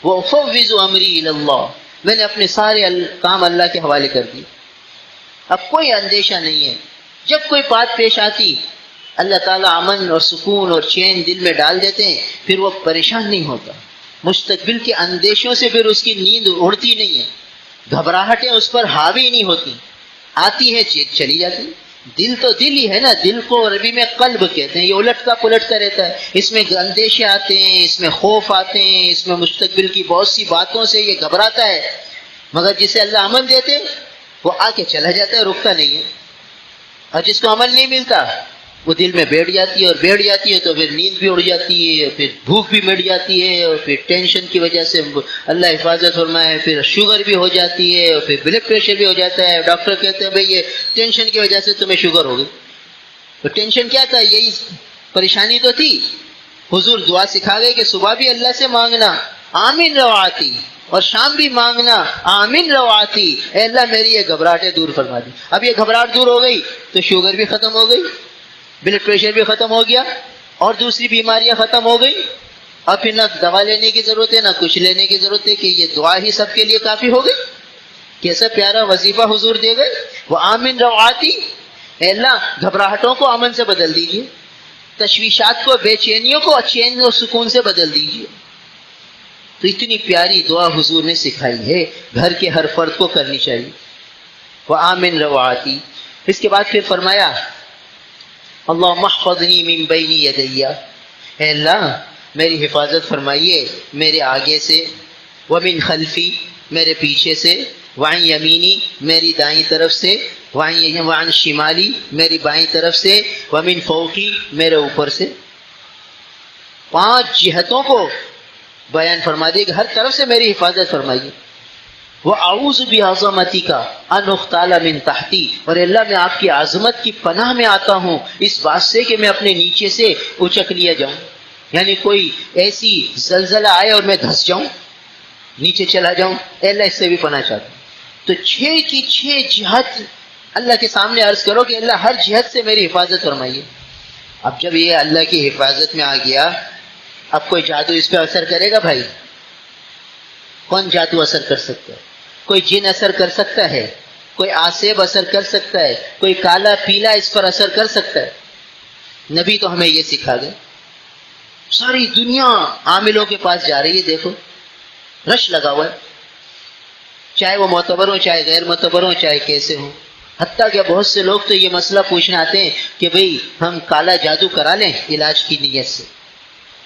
وَأُفَوِّضُ أَمْرِي إِلَى اللَّهِ، میں نے اپنے سارے کام اللہ کے حوالے کر دی، اب کوئی اندیشہ نہیں ہے۔ جب کوئی بات پیش آتی اللہ تعالیٰ امن اور سکون اور چین دل میں ڈال دیتے ہیں، پھر وہ پریشان نہیں ہوتا، مستقبل کے اندیشوں سے پھر اس کی نیند اڑتی نہیں ہے، گھبراہٹیں اس پر حاوی نہیں ہوتی، آتی ہے چلی جاتی۔ دل تو دل ہی ہے نا، دل کو عربی میں قلب کہتے ہیں، یہ الٹتا پلٹتا رہتا ہے، اس میں اندیشے آتے ہیں، اس میں خوف آتے ہیں، اس میں مستقبل کی بہت سی باتوں سے یہ گھبراتا ہے، مگر جسے اللہ امن دیتے وہ آ کے چلا جاتا ہے، رکتا نہیں ہے، اور جس کو عمل نہیں ملتا وہ دل میں بیٹھ جاتی ہے، اور بیٹھ جاتی ہے تو پھر نیند بھی اڑ جاتی ہے، پھر بھوک بھی مٹ جاتی ہے، اور پھر ٹینشن کی وجہ سے اللہ حفاظت فرمائے پھر شوگر بھی ہو جاتی ہے، اور پھر بلڈ پریشر بھی ہو جاتا ہے۔ ڈاکٹر کہتے ہیں بھئی یہ ٹینشن کی وجہ سے تمہیں شوگر ہو گئی۔ تو ٹینشن کیا تھا؟ یہی پریشانی تو تھی۔ حضور دعا سکھا گئے کہ صبح بھی اللہ سے مانگنا آمین رواتی، اور شام بھی مانگنا آمین رواتی، اے اللہ میری یہ گھبراہٹیں دور فرما دی۔ اب یہ گھبراہٹ دور ہو گئی تو شوگر بھی ختم ہو گئی، بلڈ پریشر بھی ختم ہو گیا، اور دوسری بیماریاں ختم ہو گئی۔ اب پھر نہ دوا لینے کی ضرورت ہے، نہ کچھ لینے کی ضرورت ہے، کہ یہ دعا ہی سب کے لیے کافی ہو گئی۔ کیسا پیارا وظیفہ حضور دے گئے، وہ آمین رواتی، اے اللہ گھبراہٹوں کو امن سے بدل دیجیے، تشویشات کو، بے چینیوں کو چین اور سکون سے بدل دیجیے۔ تو اتنی پیاری دعا حضور نے سکھائی ہے، گھر کے ہر فرد کو کرنی چاہیے۔ وہ آمین رواتی۔ اس کے بعد پھر فرمایا اللہم احفظنی من بین یدی، اے اللہ میری حفاظت فرمائیے میرے آگے سے، ومن خلفی میرے پیچھے سے، وعن یمینی میری دائیں طرف سے، وعن شمالی میری بائیں طرف سے، ومن فوقی میرے اوپر سے۔ 5 جہتوں کو بیان فرما دیے کہ ہر طرف سے میری حفاظت فرمائیے۔ وَأَعُوذُ بِعَظَمَتِكَ أَنْ أُغْتَالَ مِنْ تَحْتِي، اور اللہ میں آپ کی عظمت کی پناہ میں آتا ہوں اس بات سے کہ میں اپنے نیچے سے اچک لیا جاؤں، یعنی کوئی ایسی زلزلہ آئے اور میں دھس جاؤں، نیچے چلا جاؤں، اے اللہ اس سے بھی پناہ چاہتا ہوں۔ تو 6 کی 6 جہت اللہ کے سامنے عرض کرو کہ اللہ ہر جہت سے میری حفاظت فرمائیے۔ اب جب یہ اللہ کی حفاظت میں آ گیا، اب کوئی جادو اس پہ اثر کرے گا بھائی؟ کون جادو اثر کر سکتا ہے؟ کوئی جن اثر کر سکتا ہے؟ کوئی آسیب اثر کر سکتا ہے؟ کوئی کالا پیلا اس پر اثر کر سکتا ہے؟ نبی تو ہمیں یہ سکھا گئے۔ ساری دنیا عاملوں کے پاس جا رہی ہے، دیکھو رش لگا ہوا ہے، چاہے وہ معتبر ہوں چاہے غیر معتبر ہوں چاہے کیسے ہوں۔ حتیٰ کہ بہت سے لوگ تو یہ مسئلہ پوچھنے آتے ہیں کہ بھئی ہم کالا جادو کرا لیں علاج کی نیت سے۔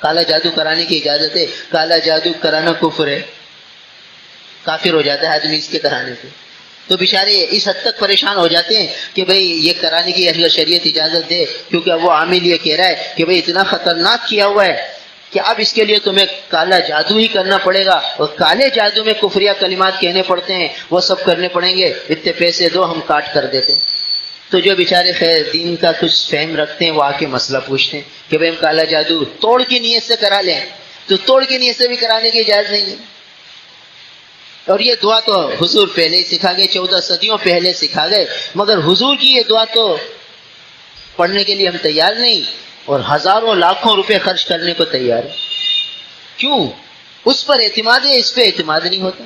کالا جادو کرانے کی اجازت ہے؟ کالا جادو کرانا کفر ہے، کافر ہو جاتا ہے آدمی اس کے کرانے سے۔ تو بیچارے اس حد تک پریشان ہو جاتے ہیں کہ بھئی یہ کرانے کی اگر شریعت اجازت دے، کیونکہ اب وہ عامل یہ کہہ رہا ہے کہ بھئی اتنا خطرناک کیا ہوا ہے کہ اب اس کے لیے تمہیں کالا جادو ہی کرنا پڑے گا، اور کالے جادو میں کفریہ کلمات کہنے پڑتے ہیں، وہ سب کرنے پڑیں گے، اتنے پیسے دو ہم کاٹ کر دیتے ہیں۔ تو جو بیچارے خیر دین کا کچھ فہم رکھتے ہیں وہ آ کے مسئلہ پوچھتے ہیں کہ بھئی ہم کالا جادو توڑ کی نیت سے کرا لیں، تو توڑ کی نیت سے بھی کرانے کی اجازت نہیں ہے۔ اور یہ دعا تو حضور پہلے ہی سکھا گئے، 14 صدیوں پہلے سکھا گئے، مگر حضور کی یہ دعا تو پڑھنے کے لیے ہم تیار نہیں، اور ہزاروں لاکھوں روپے خرچ کرنے کو تیار ہے۔ کیوں؟ اس پر اعتماد ہے، اس پہ اعتماد نہیں ہوتا۔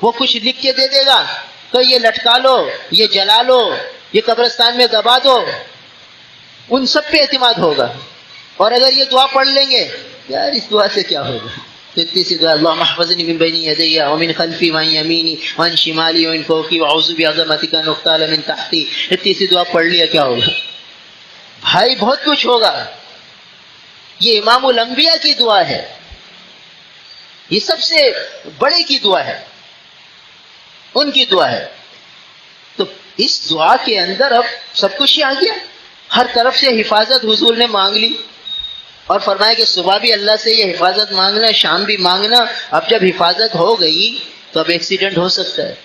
وہ کچھ لکھ کے دے دے گا تو یہ لٹکا لو، یہ جلا لو، یہ قبرستان میں دبا دو، ان سب پہ اعتماد ہوگا۔ اور اگر یہ دعا پڑھ لیں گے، یار اس دعا سے کیا ہوگا؟ اتنی سی دعا اللہم احفظنی من بین یدی ومن خلفی وعن یمینی وعن شمالی ومن فوقی واعوذ بعظمتک ان اغتال من تحتی، اتنی سی دعا پڑھ لیا کیا ہوگا؟ بھائی بہت کچھ ہوگا۔ یہ امام الانبیاء کی دعا ہے، یہ سب سے بڑے کی دعا ہے، ان کی دعا ہے۔ تو اس دعا کے اندر اب سب کچھ ہی آ گیا، ہر طرف سے حفاظت حضور نے مانگ لی، اور فرمایا کہ صبح بھی اللہ سے یہ حفاظت مانگنا، شام بھی مانگنا۔ اب جب حفاظت ہو گئی تو اب ایکسیڈنٹ ہو سکتا ہے،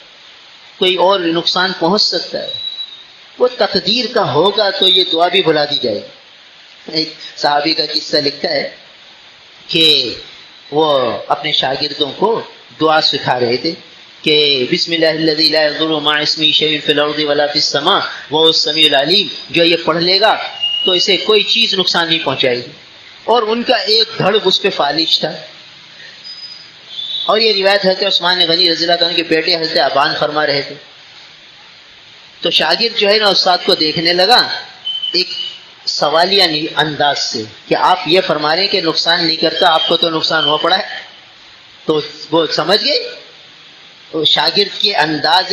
کوئی اور نقصان پہنچ سکتا ہے، وہ تقدیر کا ہوگا تو یہ دعا بھی بھلا دی جائے گی۔ ایک صحابی کا قصہ لکھتا ہے کہ وہ اپنے شاگردوں کو دعا سکھا رہے تھے کہ بسم اللہ الذی لا یضر مع اسمہ شیء فی الارض ولا فی السماء وهو السمیع العلیم، جو یہ پڑھ لے گا تو اسے کوئی چیز نقصان نہیں پہنچائے گی۔ اور ان کا ایک دھڑ اس پہ فالج تھا، اور یہ روایت حضرت عثمان غنی رضی اللہ عنہ کے بیٹے حضرت ابان فرما رہے تھے۔ تو شاگرد جو ہے نا استاد کو دیکھنے لگا ایک سوالیہ انداز سے کہ آپ یہ فرما رہے ہیں کہ نقصان نہیں کرتا، آپ کو تو نقصان ہوا پڑا ہے۔ تو وہ سمجھ گئے، تو شاگرد کے انداز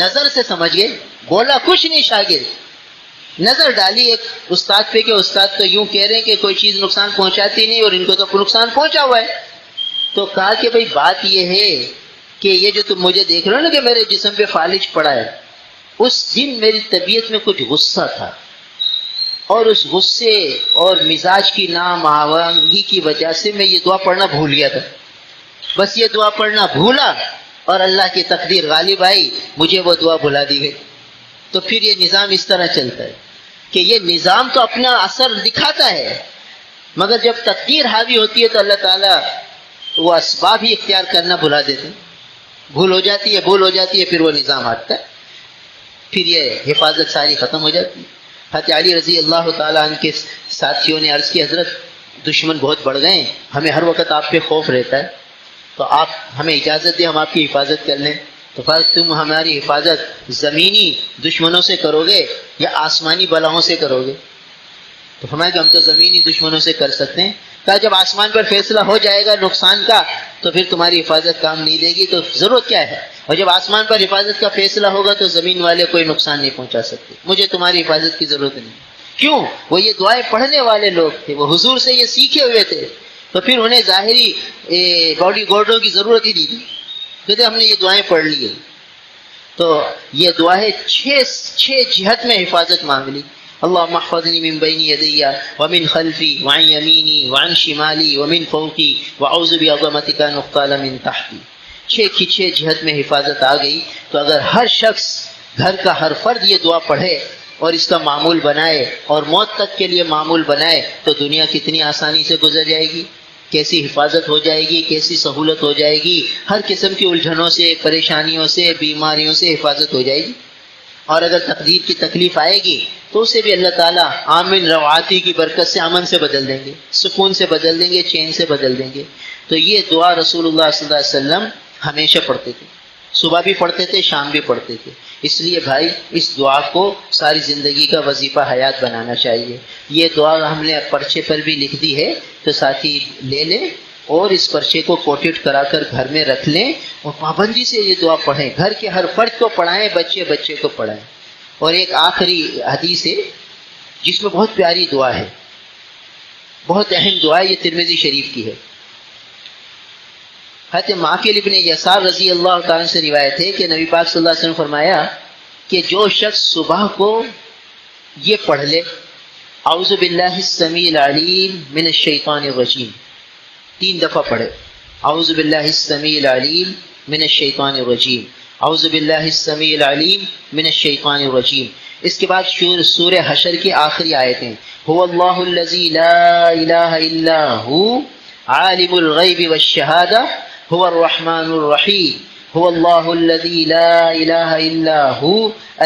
نظر سے سمجھ گئے، بولا کچھ نہیں شاگرد، نظر ڈالی ایک استاد پہ کہ استاد تو یوں کہہ رہے ہیں کہ کوئی چیز نقصان پہنچاتی نہیں، اور ان کو تو نقصان پہنچا ہوا ہے۔ تو کہا کہ بھئی بات یہ ہے کہ یہ جو تم مجھے دیکھ رہے ہو نا کہ میرے جسم پہ فالج پڑا ہے، اس دن میری طبیعت میں کچھ غصہ تھا، اور اس غصے اور مزاج کی نامآہنگی کی وجہ سے میں یہ دعا پڑھنا بھول گیا تھا. بس یہ دعا پڑھنا بھولا اور اللہ کی تقدیر غالب آئی, مجھے وہ دعا بھلا دی گئی. تو پھر یہ نظام اس طرح چلتا ہے کہ یہ نظام تو اپنا اثر دکھاتا ہے, مگر جب تقدیر حاوی ہوتی ہے تو اللہ تعالیٰ وہ اسباب ہی اختیار کرنا بھلا دیتے ہیں. بھول ہو جاتی ہے, پھر وہ نظام ہٹتا ہے, پھر یہ حفاظت ساری ختم ہو جاتی ہے. حضرت علی رضی اللہ تعالیٰ عنہ کے ساتھیوں نے عرض کی, حضرت دشمن بہت بڑھ گئے ہیں, ہمیں ہر وقت آپ پہ خوف رہتا ہے, تو آپ ہمیں اجازت دیں ہم آپ کی حفاظت کر لیں. تو فرض تم ہماری حفاظت زمینی دشمنوں سے کرو گے یا آسمانی بلاؤں سے کرو گے؟ تو فرمایا کہ ہم تو زمینی دشمنوں سے کر سکتے ہیں. کہا جب آسمان پر فیصلہ ہو جائے گا نقصان کا تو پھر تمہاری حفاظت کام نہیں دے گی, تو ضرورت کیا ہے؟ اور جب آسمان پر حفاظت کا فیصلہ ہوگا تو زمین والے کوئی نقصان نہیں پہنچا سکتے, مجھے تمہاری حفاظت کی ضرورت نہیں. کیوں؟ وہ یہ دعائیں پڑھنے والے لوگ تھے, وہ حضور سے یہ سیکھے ہوئے تھے, تو پھر انہیں ظاہری باڈی گارڈوں کی ضرورت ہی نہیں تھی, کہتے ہم نے یہ دعائیں پڑھ لی ہیں. تو یہ دعائیں چھ جہت میں حفاظت مانگ لی. اللهم احفظني من بين يدي ومن خلفي وعن يميني وعن شمالي ومن فوقي واعوذ بعظمتك ان اغتال من تحتي. چھ جہت میں حفاظت آ گئی. تو اگر ہر شخص, گھر کا ہر فرد یہ دعا پڑھے اور اس کا معمول بنائے اور موت تک کے لیے معمول بنائے تو دنیا کتنی آسانی سے گزر جائے گی, کیسی حفاظت ہو جائے گی, کیسی سہولت ہو جائے گی, ہر قسم کی الجھنوں سے, پریشانیوں سے, بیماریوں سے حفاظت ہو جائے گی. اور اگر تقدیر کی تکلیف آئے گی تو اسے بھی اللہ تعالیٰ آمن رواتی کی برکت سے امن سے بدل دیں گے, سکون سے بدل دیں گے, چین سے بدل دیں گے. تو یہ دعا رسول اللہ صلی اللہ علیہ وسلم ہمیشہ پڑھتے تھے, صبح بھی پڑھتے تھے, شام بھی پڑھتے تھے. اس لیے بھائی اس دعا کو ساری زندگی کا وظیفہ حیات بنانا چاہیے. یہ دعا ہم نے پرچے پر بھی لکھ دی ہے, تو ساتھی لے لیں اور اس پرچے کو کوٹیٹ کرا کر گھر میں رکھ لیں اور پابندی سے یہ دعا پڑھیں. گھر کے ہر فرد کو پڑھائیں, بچے کو پڑھائیں. اور ایک آخری حدیث ہے جس میں بہت پیاری دعا ہے, بہت اہم دعا ہے, یہ ترمذی شریف کی ہے. حضرت معقل ابن یسار رضی اللہ تعالیٰ سے روایت ہے کہ نبی پاک صلی اللہ علیہ وسلم فرمایا کہ جو شخص صبح کو یہ پڑھ لے, اعوذ باللہ السمیع العلیم من الشیطان الرجیم, 3 دفعہ پڑھے, اعوذ باللہ السمیع العلیم من الشیطان الرجیم, اعوذ باللہ السمیع العلیم من الشیطان الرجیم. اس کے بعد سورہ حشر کی آخری آیتیں, هو اللہ الذی لا الہ الا هو عالم الغیب والشہادہ هو الرحمن الرحیم, هو اللہ الذی لا الہ الا هو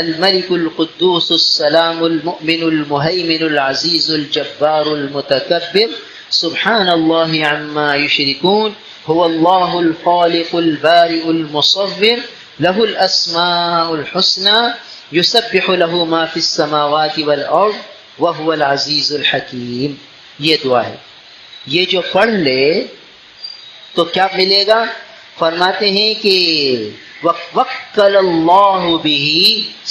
الملک القدوس السلام المؤمن المہیمن العزیز الجبار المتکبر سبحان اللہ عما یشرکون, هو اللہ الخالق البارئ المصور له الاسماء الحسنى يسبح له ما في السماوات والارض وهو العزيز الحكيم. یہ دعا ہے, یہ جو پڑھ لے تو کیا ملے گا؟ فرماتے ہیں کہ وَوَكَّلَ اللَّهُ بِهِ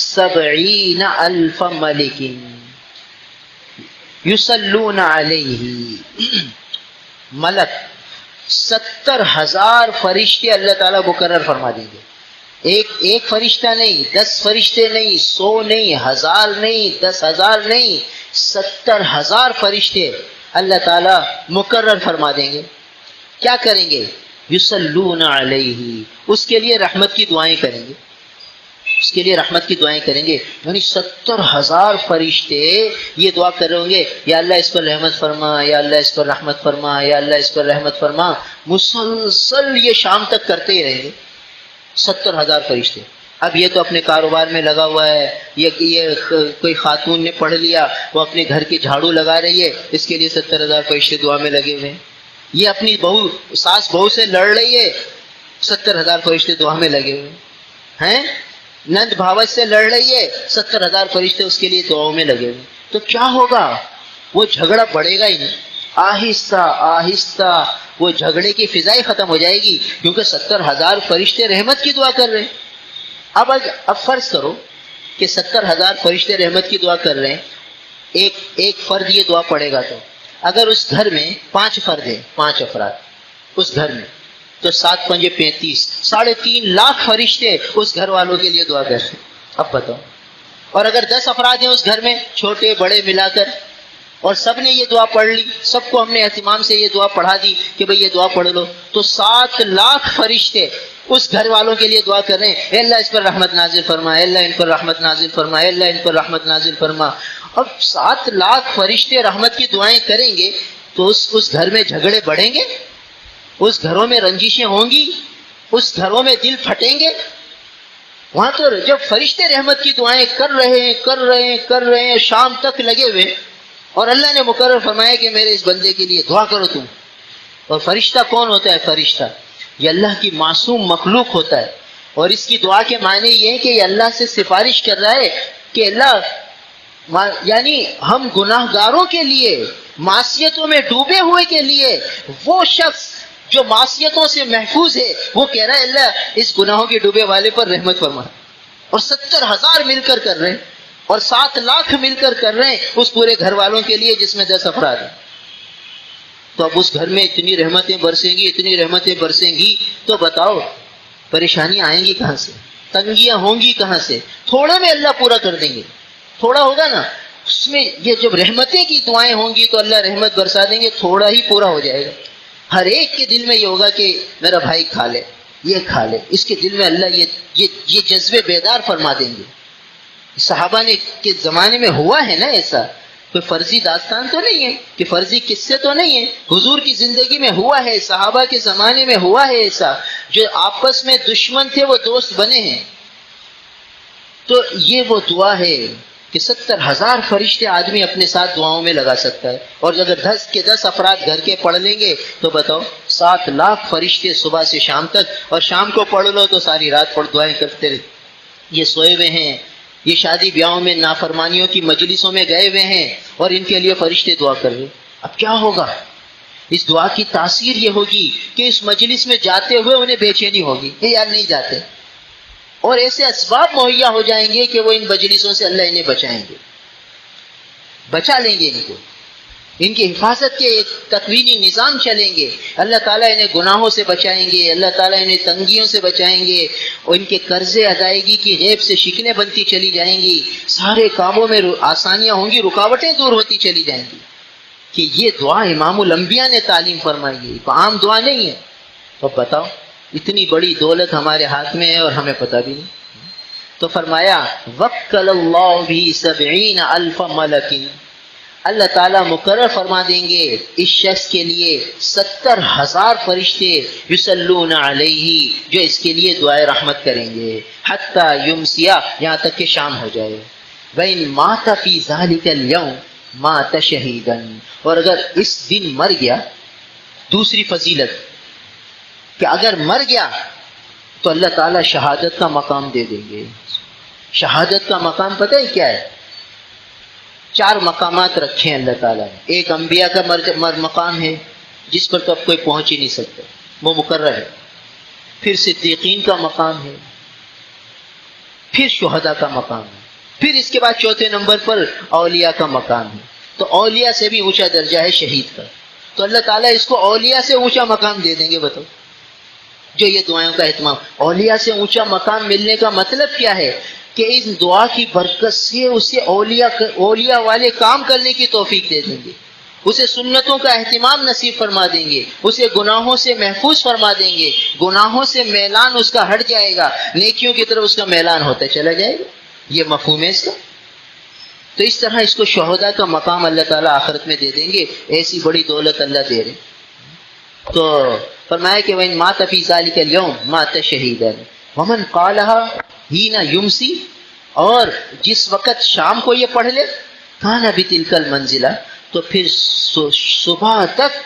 70,000 مَلِكٍ يُصَلُّونَ عَلَيْهِ. ملک 70,000 فرشتے اللہ تعالیٰ مقرر فرما دیں گے. ایک فرشتہ نہیں, 10 فرشتے نہیں, 100 نہیں, 1000 نہیں, 10,000 نہیں, 70,000 فرشتے اللہ تعالیٰ مقرر فرما دیں گے. کیا کریں گے؟ یصلون علیہ, اس کے لیے رحمت کی دعائیں کریں گے, اس کے لیے رحمت کی دعائیں کریں گے. یعنی 70,000 فرشتے یہ دعا کر رہے ہوں گے, یا اللہ اس پر رحمت فرما, یا اللہ اس پر رحمت فرما, یا اللہ اس پر رحمت فرما. مسلسل یہ شام تک کرتے ہی رہیں گے 70,000 فرشتے. اب یہ تو اپنے کاروبار میں لگا ہوا ہے, یہ کوئی خاتون نے پڑھ لیا, وہ اپنے گھر کی جھاڑو لگا رہی ہے, اس کے لیے 70,000 فرشتے دعا میں لگے ہوئے ہیں. یہ اپنی ساس بہو سے لڑ رہی ہے, 70,000 فرشتے دعا میں لگے ہوئے ہیں. نند بھاوت سے لڑ رہی ہے, 70,000 فرشتے اس کے لیے دعاؤں میں لگے ہوئے. تو کیا ہوگا؟ وہ جھگڑا بڑھے گا ہی نہیں, آہستہ آہستہ وہ جھگڑے کی فضائی ختم ہو جائے گی, کیونکہ 70,000 فرشتے رحمت کی دعا کر رہے ہیں. اب فرض کرو کہ 70,000 فرشتے رحمت کی دعا کر رہے ہیں, ایک فرد یہ دعا پڑھے گا, تو اگر اس گھر میں 5 فرد ہیں, 5 افراد اس گھر میں, تو 7 پنجے 35, 3.5 لاکھ فرشتے اس گھر والوں کے لیے دعا کر رہے ہیں. اب بتاؤ, اور اگر 10 افراد ہیں اس گھر میں، چھوٹے بڑے ملا کر، اور سب نے یہ دعا پڑھ لی، سب کو ہم نے اہتمام سے یہ دعا پڑھا دی کہ بھئی یہ دعا پڑھ لو، تو 7 لاکھ فرشتے اس گھر والوں کے لیے دعا کر رہے ہیں، اے اللہ اس پر رحمت نازل فرما، اے اللہ ان پر رحمت نازل فرما، اے اللہ ان پر رحمت نازل فرما۔ اب 7 لاکھ فرشتے رحمت کی دعائیں کریں گے تو اس گھر میں جھگڑے بڑھیں گے، اس گھروں میں رنجشیں ہوں گی، اس گھروں میں دل پھٹیں گے۔ وہاں تو جب فرشتے رحمت کی دعائیں کر رہے ہیں شام تک لگے ہوئے، اور اللہ نے مقرر فرمایا کہ میرے اس بندے کے لیے دعا کرو تم۔ اور فرشتہ کون ہوتا ہے؟ فرشتہ یہ اللہ کی معصوم مخلوق ہوتا ہے، اور اس کی دعا کے معنی یہ ہے کہ یہ اللہ سے سفارش کر رہا ہے کہ اللہ، یعنی ہم گناہ گاروں کے لیے، معصیتوں میں ڈوبے ہوئے کے لیے، وہ شخص جو معصیتوں سے محفوظ ہے وہ کہہ رہا ہے اللہ اس گناہوں کے ڈوبے والے پر رحمت فرما۔ اور 70,000 مل کر کر رہے ہیں، اور 7 لاکھ مل کر کر رہے ہیں اس پورے گھر والوں کے لیے جس میں 10 افراد ہیں۔ تو اب اس گھر میں اتنی رحمتیں برسیں گی تو بتاؤ پریشانیاں آئیں گی کہاں سے، تنگیاں ہوں گی کہاں سے؟ تھوڑے میں اللہ پورا کر دیں گے، تھوڑا ہوگا نا اس میں، یہ جب رحمتیں کی دعائیں ہوں گی تو اللہ رحمت برسا دیں گے، تھوڑا ہی پورا ہو جائے گا۔ ہر ایک کے دل میں یہ ہوگا کہ میرا بھائی کھا لے، یہ کھا لے، اس کے دل میں اللہ یہ جذبے بیدار فرما دیں گے۔ صحابہ نے کے زمانے میں ہوا ہے نا ایسا، کوئی فرضی داستان تو نہیں ہے، کہ فرضی قصے تو نہیں ہے، حضور کی زندگی میں ہوا ہے، صحابہ کے زمانے میں ہوا ہے ایسا، جو آپس میں دشمن تھے وہ دوست بنے ہیں۔ تو یہ وہ دعا ہے کہ 70,000 فرشتے آدمی اپنے ساتھ دعاؤں میں لگا سکتا ہے، اور اگر 10 کے 10 افراد گھر کے پڑھ لیں گے تو بتاؤ 7 لاکھ فرشتے صبح سے شام تک، اور شام کو پڑھ لو تو ساری رات پڑھ دعائیں کرتے رہتے۔ یہ سوئے ہوئے ہیں، یہ شادی بیاہوں میں نافرمانیوں کی مجلسوں میں گئے ہوئے ہیں، اور ان کے لیے فرشتے دعا کر رہے۔ اب کیا ہوگا؟ اس دعا کی تاثیر یہ ہوگی کہ اس مجلس میں جاتے ہوئے انہیں بے چینی ہوگی، یار نہیں جاتے، اور ایسے اسباب مہیا ہو جائیں گے کہ وہ ان مجلسوں سے اللہ انہیں بچائیں گے، بچا لیں گے ان کو، ان کی حفاظت کے ایک تکوینی نظام چلیں گے، اللہ تعالیٰ انہیں گناہوں سے بچائیں گے، اللہ تعالیٰ انہیں تنگیوں سے بچائیں گے، اور ان کے قرض ادائیگی کی غیب سے شکنیں بنتی چلی جائیں گی، سارے کاموں میں آسانیاں ہوں گی، رکاوٹیں دور ہوتی چلی جائیں گی۔ کہ یہ دعا امام الانبیاء نے تعلیم فرمائی ہے، عام دعا نہیں ہے۔ تو بتاؤ اتنی بڑی دولت ہمارے ہاتھ میں ہے اور ہمیں پتہ بھی نہیں۔ تو فرمایا وکل اللہ بھی 70,000 ملک، اللہ تعالیٰ مقرر فرما دیں گے اس شخص کے لیے 70,000 فرشتے، یصلون علیہ، جو اس کے لیے دعائے رحمت کریں گے، حتی یمسیا، یہاں تک کہ شام ہو جائے۔ وَإِن مَاتَ فِي ذَلِكَ الْيَوْمِ مَاتَ شَهِيدًا، اور اگر اس دن مر گیا، دوسری فضیلت کہ اگر مر گیا تو اللہ تعالیٰ شہادت کا مقام دے دیں گے۔ شہادت کا مقام پتہ ہے کیا ہے؟ 4 مقامات رکھے ہیں اللہ تعالیٰ نے۔ ایک انبیاء کا مقام ہے جس پر تو اب کوئی پہنچ ہی نہیں سکتا، وہ مقرر ہے۔ پھر صدیقین کا مقام ہے، پھر شہداء کا مقام ہے، پھر اس کے بعد چوتھے نمبر پر اولیاء کا مقام ہے۔ تو اولیاء سے بھی اونچا درجہ ہے شہید کا، تو اللہ تعالیٰ اس کو اولیاء سے اونچا مقام دے دیں گے۔ بتاؤ، جو یہ دعائوں کا اہتمام، اولیاء سے اونچا مقام ملنے کا مطلب کیا ہے؟ کہ اس دعا کی برکت سے اسے اولیاء والے کام کرنے کی توفیق دے دیں گے، اسے سنتوں کا اہتمام نصیب فرما دیں گے، اسے گناہوں سے محفوظ فرما دیں گے، گناہوں سے میلان اس کا ہٹ جائے گا، نیکیوں کی طرف اس کا میلان ہوتا چلا جائے گا۔ یہ مفہوم ہے اس کا۔ تو اس طرح اس کو شہداء کا مقام اللہ تعالیٰ آخرت میں دے دیں گے، ایسی بڑی دولت اللہ دے رہے۔ تو فرمایا کہ وَإِن مَاتَ فِي ذَلِكَ الْيَوْمِ مَاتَ شَهِيدًا وَمَنْ قَالَهَا حِينَ يُمْسِي، اور جس وقت شام کو یہ پڑھ لے، کَانَ بِتِلْكَ الْمَنزِلَةِ، تو پھر صبح تک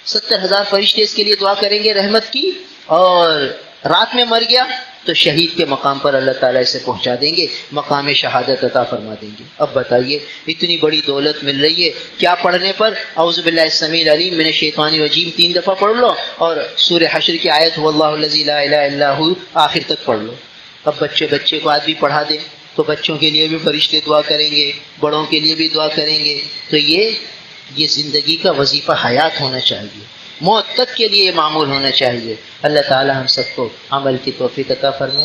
70,000 فرشتے اس کے لیے دعا کریں گے رحمت کی، اور رات میں مر گیا تو شہید کے مقام پر اللہ تعالیٰ اسے پہنچا دیں گے، مقام شہادت عطا فرما دیں گے۔ اب بتائیے اتنی بڑی دولت مل رہی ہے، کیا پڑھنے پر؟ اعوذ باللہ السمیع العلیم من الشیطان الرجیم 3 دفعہ پڑھ لو، اور سورہ حشر کی آیت هو اللہ الذی لا الہ الا هو آخر تک پڑھ لو۔ اب بچے کو آدمی پڑھا دے تو بچوں کے لیے بھی فرشتے دعا کریں گے، بڑوں کے لیے بھی دعا کریں گے۔ تو یہ زندگی کا وظیفہ حیات ہونا چاہیے، موت تک کے لیے معمول ہونا چاہیے۔ اللہ تعالی ہم سب کو عمل کی توفیق عطا فرمائے۔